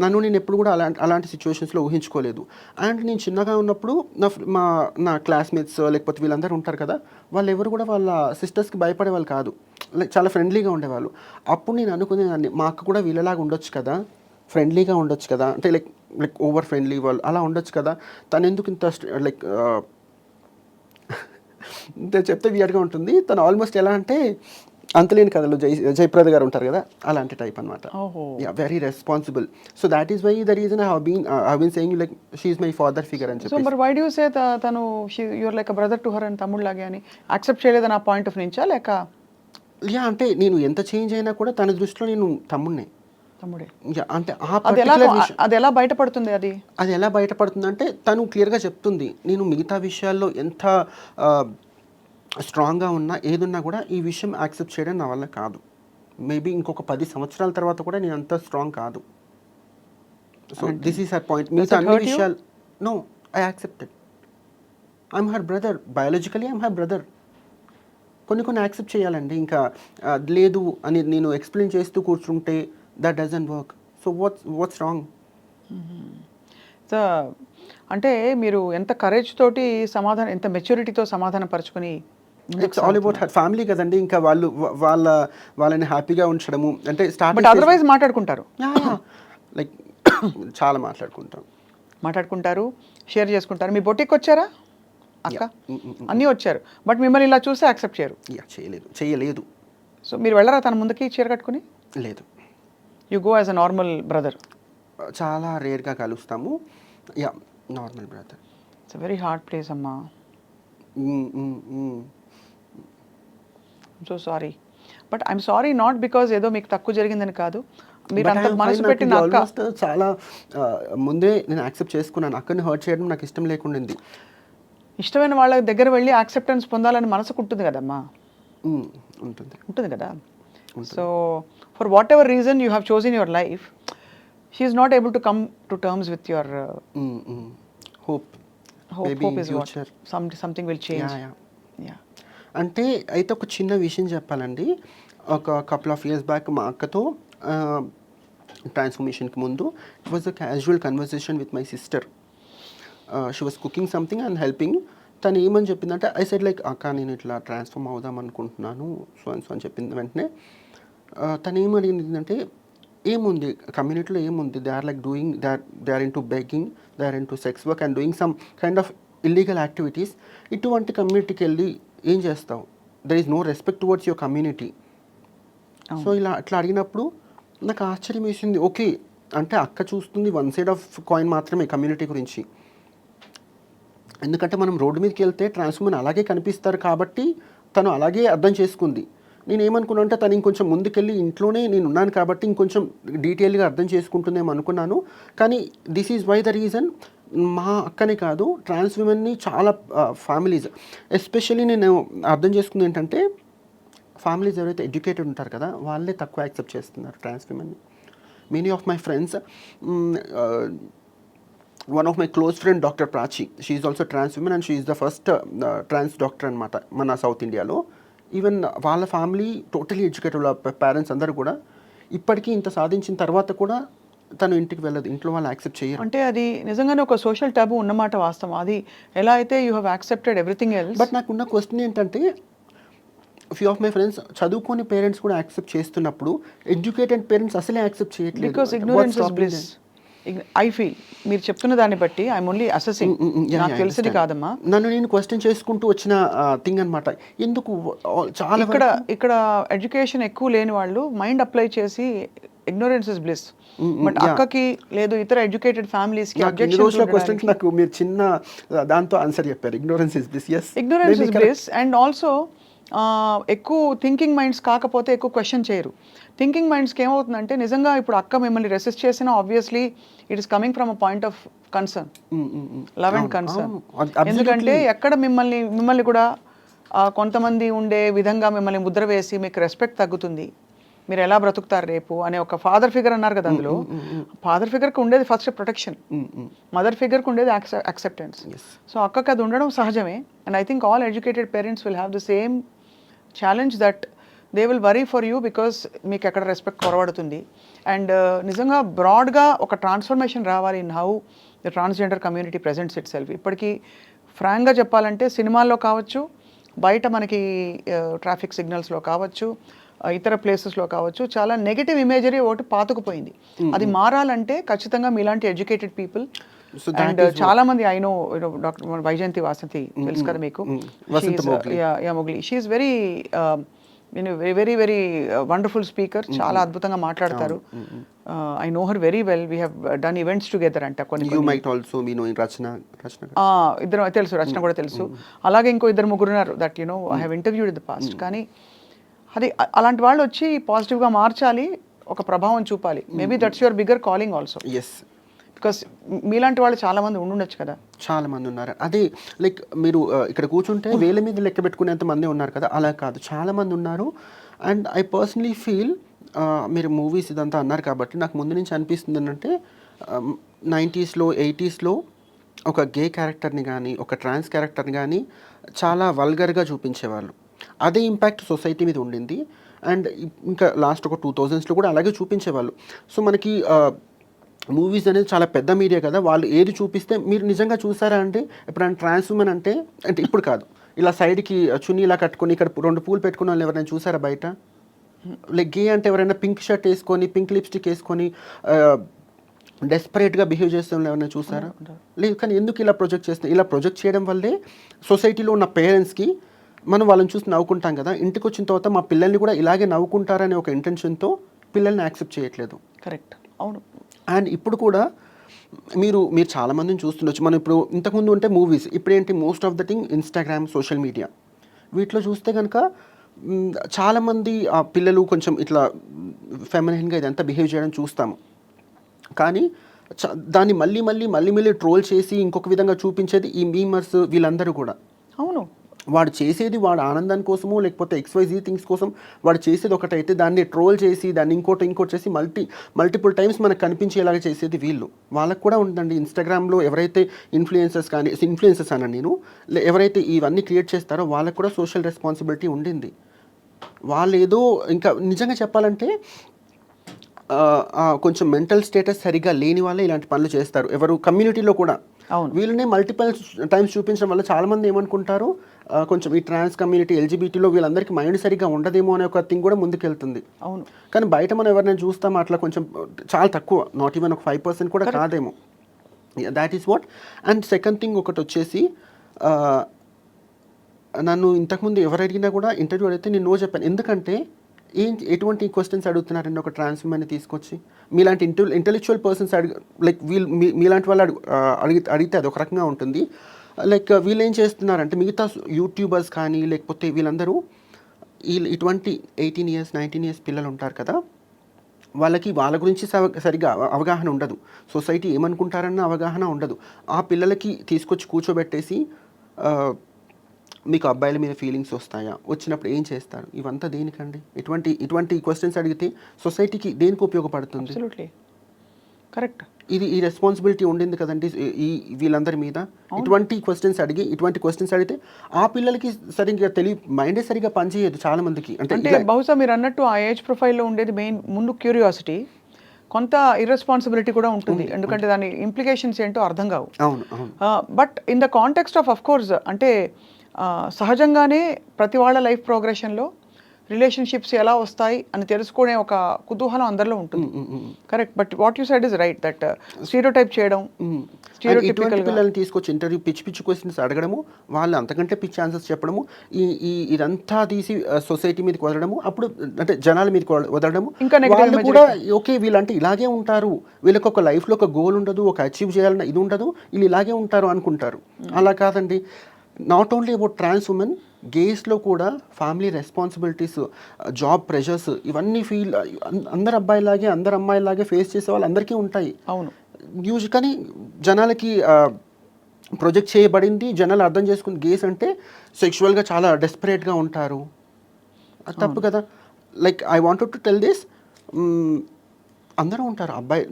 నన్ను నేను ఎప్పుడు కూడా అలాంటి సిచ్యువేషన్స్లో ఊహించుకోలేదు. అండ్ నేను చిన్నగా ఉన్నప్పుడు నా క్లాస్మేట్స్ లేకపోతే వీళ్ళందరూ ఉంటారు కదా, వాళ్ళు ఎవరు కూడా వాళ్ళ సిస్టర్స్కి భయపడేవాళ్ళు కాదు, లైక్ చాలా ఫ్రెండ్లీగా ఉండేవాళ్ళు. అప్పుడు నేను అనుకునేదాన్ని, మా అక్క కూడా వీళ్ళలాగా ఉండొచ్చు కదా, ఫ్రెండ్లీగా ఉండొచ్చు కదా, అంటే లైక్ ఓవర్ ఫ్రెండ్లీ వాళ్ళు అలా ఉండొచ్చు కదా, తను ఎందుకు ఇంత లైక్ చెప్తే వియర్డ్గా ఉంటుంది. తను ఆల్మోస్ట్ ఎలా అంటే అంతలేని కథలు జయప్రద గారు ఉంటారు కదా, అలాంటి టైప్ అనమాట. Very responsible. So that is why the reason I have been saying like she is my father figure అని చెప్పి. సో మరి వై డు యు సే తను your like a brother to her అని తమ్ముళ్ళలాగే అని యాక్సెప్ట్ చేయలేదని ఆ పాయింట్ ఆఫ్ నుంచా లేక? యా, అంటే నేను ఎంత చేంజ్ అయినా కూడా తన దృష్టిలో నేను తమ్ముడే. అంటే అది ఎలా బయటపడుతుంది? అది ఎలా బయటపడుతుంది అంటే తను క్లియర్గా చెప్తుంది, నేను మిగతా విషయాల్లో ఎంత స్ట్రాంగ్గా ఉన్నా ఏదున్నా కూడా ఈ విషయం యాక్సెప్ట్ చేయడం నా వల్ల కాదు. మేబీ ఇంకొక 10 సంవత్సరాల తర్వాత కూడా నేను అంత స్ట్రాంగ్ కాదు. So this is her point. మిగతా అన్ని విషయాలు no, I accepted. I'm her brother, biologically I'm her brother. కొన్ని యాక్సెప్ట్ చేయాలండి. ఇంకా లేదు అని నేను ఎక్స్ప్లెయిన్ చేస్తూ కూర్చుంటే that doesn't work. So what's wrong? So అంటే మీరు ఎంత కరేజ్ తోటి సమాధానం, ఎంత మెచ్యూరిటీతో సమాధానం పరుచుకొని, it's all about her family కదండి. ఇంకా వాళ్ళని హ్యాపీగా ఉంచడము అంటే బట్ అదర్వైజ్ మాట్లాడుకుంటారు, లైక్ చాలా మాట్లాడుకుంటారు, షేర్ చేసుకుంటారు. మీ బొటిక్ వచ్చారా అక్క? అన్నీ వచ్చారు, బట్ మిమ్మల్ని ఇలా చూసి యాక్సెప్ట్ చేయలేదు. సో మీరు వెళ్ళరా తన ముందుకి చీర కట్టుకుని? లేదు. You go as a normal brother? చాలా రేర్గా కలుస్తాము. Yeah, normal brother. It's very hard place అమ్మా. So sorry, but I'm sorry not because ఏదో మీకు తక్కువ జరిగిందని కాదు, మీరు అంత మనసు పెట్టిన అక్క. చాలా ముందే నేను యాక్సెప్ట్ చేసుకున్నాను. అక్కడిని హర్ట్ చేయడం నాకు ఇష్టం లేకుండింది. ఇష్టమైన వాళ్ళ దగ్గర వెళ్ళి యాక్సెప్టెన్స్ పొందాలని మనసుకు ఉంటుంది కదమ్మా. ఉంటుంది కదా. So for whatever reason you have chosen your life, she is not able to come to terms with your hope is future. Something will change. Yeah. అంటే అయితే ఒక చిన్న విషయం చెప్పాలండి. ఒక కపుల్ ఆఫ్ ఇయర్స్ బ్యాక్ మా అక్కతో ట్రాన్స్ఫర్మేషన్కి ముందు it was a casual conversation with my sister. She was cooking something and helping. తను ఏమని చెప్పిందంటే, ఐ సెడ్ లైక్ అక్క నేను ఇట్లా ట్రాన్స్ఫార్మ్ అవుదాం అనుకుంటున్నాను సో అని చెప్పింది. వెంటనే తను ఏమడిగిందంటే, ఏముంది కమ్యూనిటీలో ఏముంది, they are like doing they are into begging, they are into sex work and doing some kind of illegal activities. ఇటువంటి కమ్యూనిటీకి వెళ్ళి ఏం చేస్తావు, there is no respect towards your community. So అట్లా అడిగినప్పుడు నాకు ఆశ్చర్యం వేసింది. ఓకే, అంటే అక్క చూస్తుంది వన్ సైడ్ ఆఫ్ కాయిన్ మాత్రమే కమ్యూనిటీ గురించి. ఎందుకంటే మనం రోడ్డు మీదకి వెళ్తే ట్రాన్స్ఫర్మేషన్ అలాగే కనిపిస్తారు కాబట్టి తను అలాగే అర్థం చేసుకుంది. నేను ఏమనుకున్నాను అంటే తను ఇంకొంచెం ముందుకెళ్ళి ఇంట్లోనే నేను ఉన్నాను కాబట్టి ఇంకొంచెం డీటెయిల్గా అర్థం చేసుకుంటుందేమో అనుకున్నాను. కానీ this is why the reason. మా అక్కనే కాదు, ట్రాన్స్ విమెన్ని చాలా ఫ్యామిలీస్ ఎస్పెషల్లీ నేను అర్థం చేసుకుంది ఏంటంటే ఫ్యామిలీస్ ఎవరైతే ఎడ్యుకేటెడ్ ఉంటారు కదా వాళ్ళే తక్కువ యాక్సెప్ట్ చేస్తున్నారు ట్రాన్స్ విమెన్ని. Many of my friends, one of my close friend doctor Prachi, she is also trans women and she is the first trans doctor అనమాట మన సౌత్ ఇండియాలో. ఈవెన్ వాళ్ళ ఫ్యామిలీ టోటలీ ఎడ్యుకేటెడ్, పేరెంట్స్ అందరూ కూడా ఇప్పటికీ ఇంత సాధించిన తర్వాత కూడా తను ఇంటికి వెళ్ళదు, ఇంట్లో వాళ్ళు యాక్సెప్ట్ చేయరు. అంటే అది నిజంగానే ఒక సోషల్ టాబు ఉన్నమాట వాస్తవం. అది ఎలా అయితే you have accepted everything else. But నాకున్న క్వశ్చన్ ఏంటంటే ఫ్యూ ఆఫ్ మై ఫ్రెండ్స్ చదువుకోని పేరెంట్స్ కూడా యాక్సెప్ట్ చేస్తున్నప్పుడు ఎడ్యుకేటెడ్ పేరెంట్స్ అసలే యాక్సెప్ట్ చేయట్లేదు. Because ignorance is bliss. I feel మీరు చెప్తున్న దాన్ని బట్టి ఐఎమ్ ఓన్లీ అసెసింగ్, నాకు తెలిసింది కాదమ్మా. నన్ను నేను క్వశ్చన్ చేసుకుంటూ వచ్చిన థింగ్ అనమాట. ఎందుకు చాలా ఇక్కడ ఎడ్యుకేషన్ ఎక్కువ లేని వాళ్ళు మైండ్ అప్లై చేసి ఇగ్నోరెన్స్ ఇస్ బ్లిస్. బట్ అక్కకి లేదు ఇతర ఎడ్యుకేటెడ్ ఫ్యామిలీస్ కి క్వశ్చన్ నాకు మీరు చిన్న దాంతో ఆన్సర్ చెప్పారు. Ignorance is bliss. yes, ignorance is bliss. And also ఎక్కువ థింకింగ్ మైండ్స్ కాకపోతే ఎక్కువ క్వశ్చన్ చేయరు. థింకింగ్ మైండ్స్కి ఏమవుతుందంటే నిజంగా ఇప్పుడు అక్క మిమ్మల్ని రెసిస్ట్ చేసినా obviously it is coming from a point of concern, love and concern. ఎందుకంటే ఎక్కడ మిమ్మల్ని కూడా కొంతమంది ఉండే విధంగా మిమ్మల్ని ముద్ర వేసి మీకు రెస్పెక్ట్ తగ్గుతుంది, మీరు ఎలా బ్రతుకుతారు రేపు అనే ఒక ఫాదర్ ఫిగర్ అన్నారు కదా. అందులో ఫాదర్ ఫిగర్కి ఉండేది ఫస్ట్ ప్రొటెక్షన్, మదర్ ఫిగర్కి ఉండేది యాక్సెప్టెన్స్. సో అక్కకి అది ఉండడం సహజమే. And I think all educated parents will have the same challenge that they will worry for you because మీకు ఎక్కడ రెస్పెక్ట్ కొరబడుతుంది. అండ్ నిజంగా బ్రాడ్గా ఒక ట్రాన్స్ఫర్మేషన్ రావాలి in how the transgender community presents it self. ఇప్పటికీ ఫ్రాంక్గా చెప్పాలంటే సినిమాల్లో కావచ్చు, బయట మనకి ట్రాఫిక్ సిగ్నల్స్లో కావచ్చు, ఇతర ప్లేసెస్లో కావచ్చు, చాలా నెగటివ్ ఇమేజరీ ఒకటి పాతుకుపోయింది. అది మారాలంటే ఖచ్చితంగా మీలాంటి ఎడ్యుకేటెడ్ పీపుల్ అండ్ చాలా మంది I know doctor Vyjayanthi Vasanthi తెలుసు కదా మీకు, Mowgli, she is very very very wonderful speaker, చాలా అద్భుతంగా మాట్లాడతారు. I know her very well, we have done events together అంట. ఇద్దరు తెలుసు, రచన కూడా తెలుసు. అలాగే ఇంకో ఇద్దరు ముగ్గురు ఉన్నారు that you know I have interviewed in the past. కానీ అది అలాంటి వాళ్ళు వచ్చి పాజిటివ్గా మార్చాలి, ఒక ప్రభావం చూపాలి. Maybe that's your bigger calling also. Yes, because మీలాంటి వాళ్ళు చాలా మంది ఉండుండొచ్చు కదా. చాలా మంది ఉన్నారు. అదే లైక్ మీరు ఇక్కడ కూర్చుంటే వేల మీద లెక్క పెట్టుకునేంత మంది ఉన్నారు కదా, అలా కాదు, చాలా మంది ఉన్నారు. అండ్ ఐ పర్సనలీ ఫీల్ మీరు మూవీస్ ఇదంతా అన్నారు కాబట్టి నాకు ముందు నుంచి అనిపిస్తుంది ఏంటంటే 90s, 80s ఒక గే క్యారెక్టర్ని కానీ ఒక ట్రాన్స్ క్యారెక్టర్ని కానీ చాలా వల్గర్గా చూపించేవాళ్ళు. అదే ఇంపాక్ట్ సొసైటీ మీద ఉండింది. అండ్ ఇంకా లాస్ట్ ఒక 2000s కూడా అలాగే చూపించేవాళ్ళు. సో మనకి మూవీస్ అనేది చాలా పెద్ద మీడియా కదా, వాళ్ళు ఏది చూపిస్తే మీరు నిజంగా చూసారా అంటే ఎప్పుడైనా ట్రాన్స్ ఉమెన్ అంటే ఇప్పుడు కాదు, ఇలా సైడ్కి చున్నీ ఇలా కట్టుకొని ఇక్కడ 2 పూలు పెట్టుకున్న వాళ్ళు ఎవరైనా చూసారా బయట? లైక్ గే అంటే ఎవరైనా పింక్ షర్ట్ వేసుకొని పింక్ లిప్స్టిక్ వేసుకొని డెస్పరేట్గా బిహేవ్ చేస్తున్న వాళ్ళు ఎవరైనా చూసారా? లేదు. కానీ ఎందుకు ఇలా ప్రొజెక్ట్ చేస్తున్నారు? ఇలా ప్రొజెక్ట్ చేయడం వల్లే సొసైటీలో ఉన్న పేరెంట్స్కి మనం వాళ్ళని చూసి నవ్వుకుంటాం కదా, ఇంటికి వచ్చిన తర్వాత మా పిల్లల్ని కూడా ఇలాగే నవ్వుకుంటారనే ఒక ఇంటెన్షన్తో పిల్లల్ని యాక్సెప్ట్ చేయట్లేదు. కరెక్ట్, అవును. అండ్ ఇప్పుడు కూడా మీరు చాలామందిని చూస్తుండొచ్చు. మనం ఇప్పుడు ఇంతకుముందు ఉంటే మూవీస్, ఇప్పుడు ఏంటి most of the thing Instagram, social media. వీటిలో చూస్తే కనుక చాలామంది ఆ పిల్లలు కొంచెం ఇట్లా ఫెమినైన్గా ఇదంతా బిహేవ్ చేయడం చూస్తాము. కానీ దాన్ని మళ్ళీ ట్రోల్ చేసి ఇంకొక విధంగా చూపించేది ఈ మీమర్స్ వీళ్ళందరూ కూడా. అవును, వాడు చేసేది వాడు ఆనందం కోసమో లేకపోతే XYZ థింగ్స్ కోసం వాడు చేసేది ఒకటైతే దాన్ని ట్రోల్ చేసి దాన్ని ఇంకోటి చేసి మల్టిపుల్ టైమ్స్ మనకు కనిపించేలాగా చేసేది వీళ్ళు. వాళ్ళకు కూడా ఉందండి ఇన్స్టాగ్రామ్లో ఎవరైతే ఇన్ఫ్లుయెన్సర్స్ అన్న నేను ఎవరైతే ఇవన్నీ క్రియేట్ చేస్తారో వాళ్ళకు కూడా సోషల్ రెస్పాన్సిబిలిటీ ఉండింది. వాళ్ళు ఏదో ఇంకా నిజంగా చెప్పాలంటే కొంచెం మెంటల్ స్టేటస్ సరిగా లేని వాళ్ళే ఇలాంటి పనులు చేస్తారు. ఎవరు కమ్యూనిటీలో కూడా వీళ్ళనే మల్టిపుల్ టైమ్స్ చూపించడం వల్ల చాలామంది ఏమనుకుంటారు, కొంచెం ఈ ట్రాన్స్ కమ్యూనిటీ LGBTలో వీళ్ళందరికీ మైండ్ సరిగ్గా ఉండదేమో అనే ఒక థింగ్ కూడా ముందుకెళ్తుంది. అవును, కానీ బయట మనం ఎవరైనా చూస్తాం అట్లా కొంచెం చాలా తక్కువ, నాట్ ఈవెన్ ఒక 5% కూడా కాదేమో. That is what. And second thing ఒకటి వచ్చేసి, నన్ను ఇంతకుముందు ఎవరు అడిగినా కూడా ఇంటర్వ్యూ అడిగితే నేను నో చెప్పాను. ఎందుకంటే ఎటువంటి క్వశ్చన్స్ అడుగుతున్నారండి ఒక ట్రాన్స్ ఉమెన్ని తీసుకొచ్చి? మీలాంటి ఇంటెలెక్చువల్ పర్సన్స్ లైక్ మీలాంటి వాళ్ళు అడిగితే అది ఒక రకంగా ఉంటుంది. లైక్ వీళ్ళు ఏం చేస్తున్నారంటే మిగతా యూట్యూబర్స్ కానీ లేకపోతే వీళ్ళందరూ ఇటువంటి 18 years 19 years పిల్లలు ఉంటారు కదా, వాళ్ళ గురించి సరిగా అవగాహన ఉండదు, సొసైటీ ఏమనుకుంటారన్న అవగాహన ఉండదు. ఆ పిల్లలకి తీసుకొచ్చి కూర్చోబెట్టేసి మీకు అబ్బాయిల మీద ఫీలింగ్స్ వస్తాయా, వచ్చినప్పుడు ఏం చేస్తారు, ఇవంతా దేనికండి? ఇటువంటి క్వశ్చన్స్ అడిగితే సొసైటీకి దేనికి ఉపయోగపడుతుంది? Absolutely correct. ఈ రెస్పాన్సిబిలిటీ ఉండింది కదండి ఈ వీళ్ళందరి మీద. ఇటువంటి క్వశ్చన్స్ అడిగితే ఆ పిల్లలకి సరిగ్గా మైండే సరిగ్గా పనిచేయదు చాలా మందికి. అంటే బహుశా మీరు అన్నట్టు ఆ ఏజ్ ప్రొఫైల్లో ఉండేది మెయిన్ ముందు క్యూరియాసిటీ, కొంత ఇర్రెస్పాన్సిబిలిటీ కూడా ఉంటుంది, ఎందుకంటే దాని ఇంప్లికేషన్స్ ఏంటో అర్థం కావు. అవును అవును. But in the context of course అంటే సహజంగానే ప్రతి వాళ్ళ లైఫ్ ప్రోగ్రెషన్లో రిలేషన్షిప్స్ ఎలా వస్తాయి అని తెలుసుకునే ఒక కుతూహలం అందరిలో ఉంటుంది. Correct. But what you said is right, that stereotype చేయడం, ఇటువంటి పిల్లల్ని తీసుకొచ్చి ఇంటర్వ్యూ పిచ్చి క్వశ్చన్స్ అడగడము, వాళ్ళు అంతకంటే పిచ్చి ఆన్సర్స్ చెప్పడము, ఇదంతా తీసి సొసైటీ మీదకి వదలడము, అప్పుడు అంటే జనాల మీదకి వదలడము. ఇంకా వాళ్ళు కూడా ఓకే వీళ్ళంటే ఇలాగే ఉంటారు, వీళ్ళకి ఒక లైఫ్లో ఒక గోల్ ఉండదు, ఒక అచీవ్ చేయాలన్న ఇది ఉండదు, వీళ్ళు ఇలాగే ఉంటారు అనుకుంటారు. అలా కాదండి. Not only about trans women, గేస్లో కూడా ఫ్యామిలీ రెస్పాన్సిబిలిటీస్, జాబ్ ప్రెషర్స్, ఇవన్నీ అందరు అబ్బాయిలాగే అందరు అమ్మాయిలాగే ఫేస్ చేసే వాళ్ళు అందరికీ ఉంటాయి. అవును. కానీ జనాలకి ప్రొజెక్ట్ చేయబడింది, జనాలు అర్థం చేసుకుని గేస్ అంటే సెక్షువల్గా చాలా డెస్పరేట్గా ఉంటారు. అది తప్పు కదా. Like I wanted to tell this, అందరూ ఉంటారు అబ్బాయి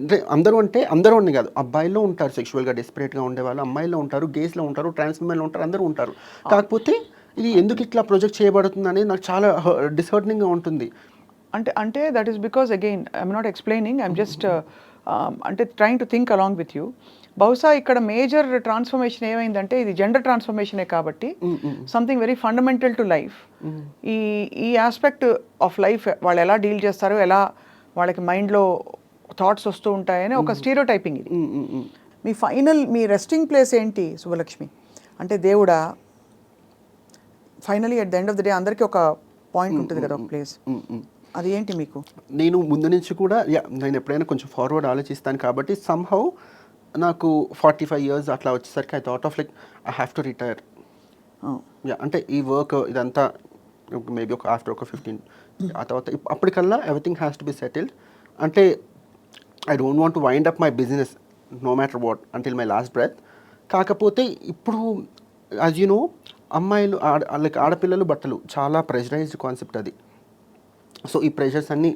అంటే అందరూ అని కాదు, అబ్బాయిల్లో ఉంటారు సెక్షువల్గా డెస్పరేట్గా ఉండేవాళ్ళు, అమ్మాయిల్లో ఉంటారు, గేస్లో ఉంటారు, ట్రాన్స్ ఉమెన్లో ఉంటారు, అందరూ ఉంటారు. కాకపోతే ఇది ఎందుకు ఇట్లా ప్రొజెక్ట్ చేయబడుతుంది అనేది నాకు చాలా డిసర్టనింగ్గా ఉంటుంది. అంటే that is because again I'm not explaining, I'm just అంటే trying to think along with you. బహుశా ఇక్కడ మేజర్ ట్రాన్స్ఫర్మేషన్ ఏమైందంటే ఇది జెండర్ ట్రాన్స్ఫర్మేషనే కాబట్టి something very fundamental to life. ఈ ఆస్పెక్ట్ ఆఫ్ లైఫ్ వాళ్ళు ఎలా డీల్ చేస్తారో, ఎలా వాళ్ళకి మైండ్లో థాట్స్ వస్తూ ఉంటాయని ఒక స్టీరియో టైపింగ్ ఇది. మీ రెస్టింగ్ ప్లేస్ ఏంటి శుభలక్ష్మి? అంటే దేవుడా, finally at the end of the day అందరికీ ఒక పాయింట్ ఉంటుంది కదా, ఒక ప్లేస్. అది ఏంటి మీకు? నేను ముందు నుంచి కూడా నేను ఎప్పుడైనా కొంచెం ఫార్వర్డ్ ఆలోచిస్తాను కాబట్టి సమ్హౌ నాకు 45 years అట్లా వచ్చేసరికి I thought of like I have to retire. అంటే ఈ వర్క్ ఇదంతా మేబీ ఆఫ్టర్ ఒక 15 ఆ తర్వాత అప్పటికల్లా everything has to be settled. అంటే I don't want to wind up my business no matter what until my last breath. కాకపోతే ఇప్పుడు యాజ్ యూ నో అమ్మాయిలు లైక్ ఆడపిల్లలు బట్టలు చాలా ప్రెషరైజ్డ్ కాన్సెప్ట్ అది. సో ఈ ప్రెషర్స్ అన్నీ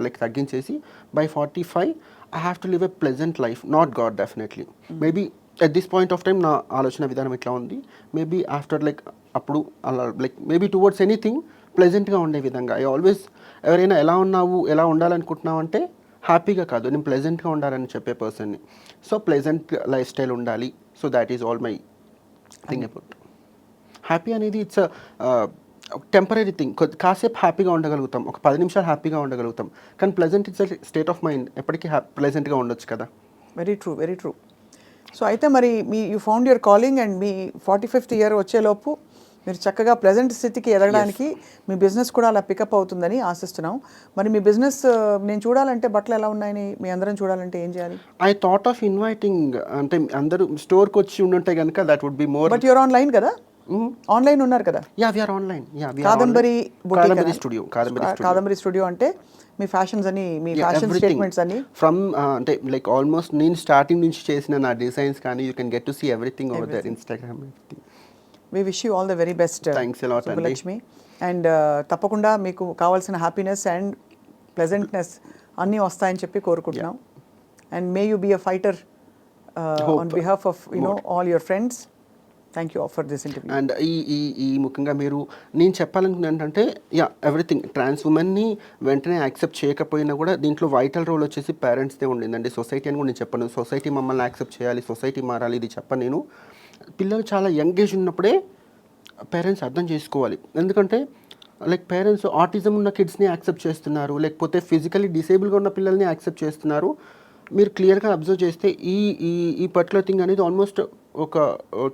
లైక్ తగ్గించేసి by 45 I have to live a pleasant life, not god definitely. Maybe at this point of time నా ఆలోచన విధానం ఇట్లా ఉంది. మేబీ ఆఫ్టర్ లైక్ అప్పుడు అలా లైక్ మేబీ టువర్డ్స్ ఎనీథింగ్ ప్లెజెంట్గా ఉండే విధంగా. ఐ ఆల్వేస్ ఎవరైనా ఎలా ఉన్నావు, ఎలా ఉండాలనుకుంటున్నావు అంటే హ్యాపీగా కాదు, నేను ప్లెజెంట్గా ఉండాలని చెప్పే పర్సన్ని. సో ప్లెజెంట్ లైఫ్ స్టైల్ ఉండాలి. So that is all my thing about. Happy అనేది ఇట్స్ టెంపరీ థింగ్. కాసేపు హ్యాపీగా ఉండగలుగుతాం, ఒక 10 నిమిషాలు హ్యాపీగా ఉండగలుగుతాం, కానీ pleasant it's state of mind, ఎప్పటికీ ప్లెజెంట్గా ఉండొచ్చు కదా. Very true, very true. So అయితే మరి you found your calling and me 45th year వచ్చేలోపు మీరు చక్కగా ప్లెజెంట్ స్థితికి ఎదగడానికి మీ బిజినెస్ కూడా అలా పికప్ అవుతుందని ఆశిస్తున్నాం. మరి మీ బిజినెస్ నేను చూడాలంటే బట్టలు ఎలా ఉన్నాయని మీ అందరం చూడాలంటే ఏం చేయాలి? ఐ థాట్ ఆఫ్ ఇన్వైటింగ్, అంటే అందరూ స్టోర్కి వచ్చి ఉండుంటే కనుక that would be more. But you're online కదా, ఆన్లైన్ ఉన్నారు కదా? Ya we are online. Ya Kadambari Kadambari studio అంటే మీ ఫ్యాషన్స్ అని, మీ ఫ్యాషన్ స్టేట్మెంట్స్ అని ఫ్రమ్ అంటే లైక్ ఆల్మోస్ట్ నేను స్టార్టింగ్ నుంచి చేసిన నా డిజైన్స్ కానీ you can get to see everything over there. Instagram. We wish you all the very best. Thanks a lot Lakshmi. And తప్పకుండా మీకు కావాల్సిన హ్యాపీనెస్ అండ్ ప్లెజెంట్నెస్ అన్నీ వస్తాయని చెప్పి కోరుకుంటున్నాం. And may you be a fighter on behalf of all your friends. Thank you for this interview. And ఈ ముఖ్యంగా మీరు నేను చెప్పాలనుకున్న ఏంటంటే ఎవ్రీథింగ్ ట్రాన్స్ ఉమెన్ని వెంటనే యాక్సెప్ట్ చేయకపోయినా కూడా దీంట్లో వైటల్ రోల్ వచ్చేసి పేరెంట్స్దే ఉండిందండి. సొసైటీ అని కూడా నేను చెప్పను. సొసైటీ మమ్మల్ని యాక్సెప్ట్ చేయాలి, సొసైటీ మారాలి, ఇది చెప్పను నేను. పిల్లలు చాలా యంగ్ ఏజ్ ఉన్నప్పుడే పేరెంట్స్ అర్థం చేసుకోవాలి. ఎందుకంటే లైక్ పేరెంట్స్ ఆటిజం ఉన్న కిడ్స్ని యాక్సెప్ట్ చేస్తున్నారు, లేకపోతే ఫిజికలీ డిసేబుల్గా ఉన్న పిల్లల్ని యాక్సెప్ట్ చేస్తున్నారు. మీరు క్లియర్గా అబ్జర్వ్ చేస్తే ఈ పర్టికులర్ థింగ్ అనేది ఆల్మోస్ట్ ఒక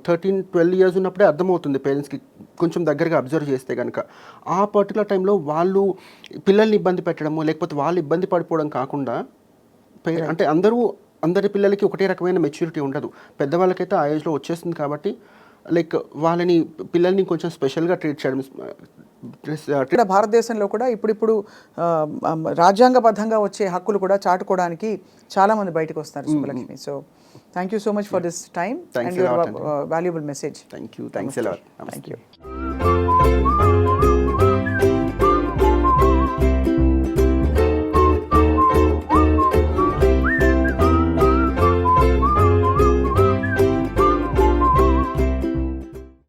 13-12 years ఉన్నప్పుడే అర్థమవుతుంది పేరెంట్స్కి, కొంచెం దగ్గరగా అబ్జర్వ్ చేస్తే కనుక. ఆ పర్టికులర్ టైంలో వాళ్ళు పిల్లల్ని ఇబ్బంది పెట్టడము, లేకపోతే వాళ్ళు ఇబ్బంది పడిపోవడం కాకుండా అంటే అందరి పిల్లలకి ఒకటే రకమైన మెచ్యూరిటీ ఉండదు. పెద్దవాళ్ళకైతే ఆ ఏజ్లో వచ్చేస్తుంది కాబట్టి లైక్ పిల్లల్ని కొంచెం స్పెషల్గా ట్రీట్ చేయడం, ఇక్కడ భారతదేశంలో కూడా ఇప్పుడిప్పుడు రాజ్యాంగబద్ధంగా వచ్చే హక్కులు కూడా చాటుకోవడానికి చాలా మంది బయటకు వస్తారు Subbalakshmi. So thank you so much for this time and your valuable message. Thank you, thanks a lot. Thank you.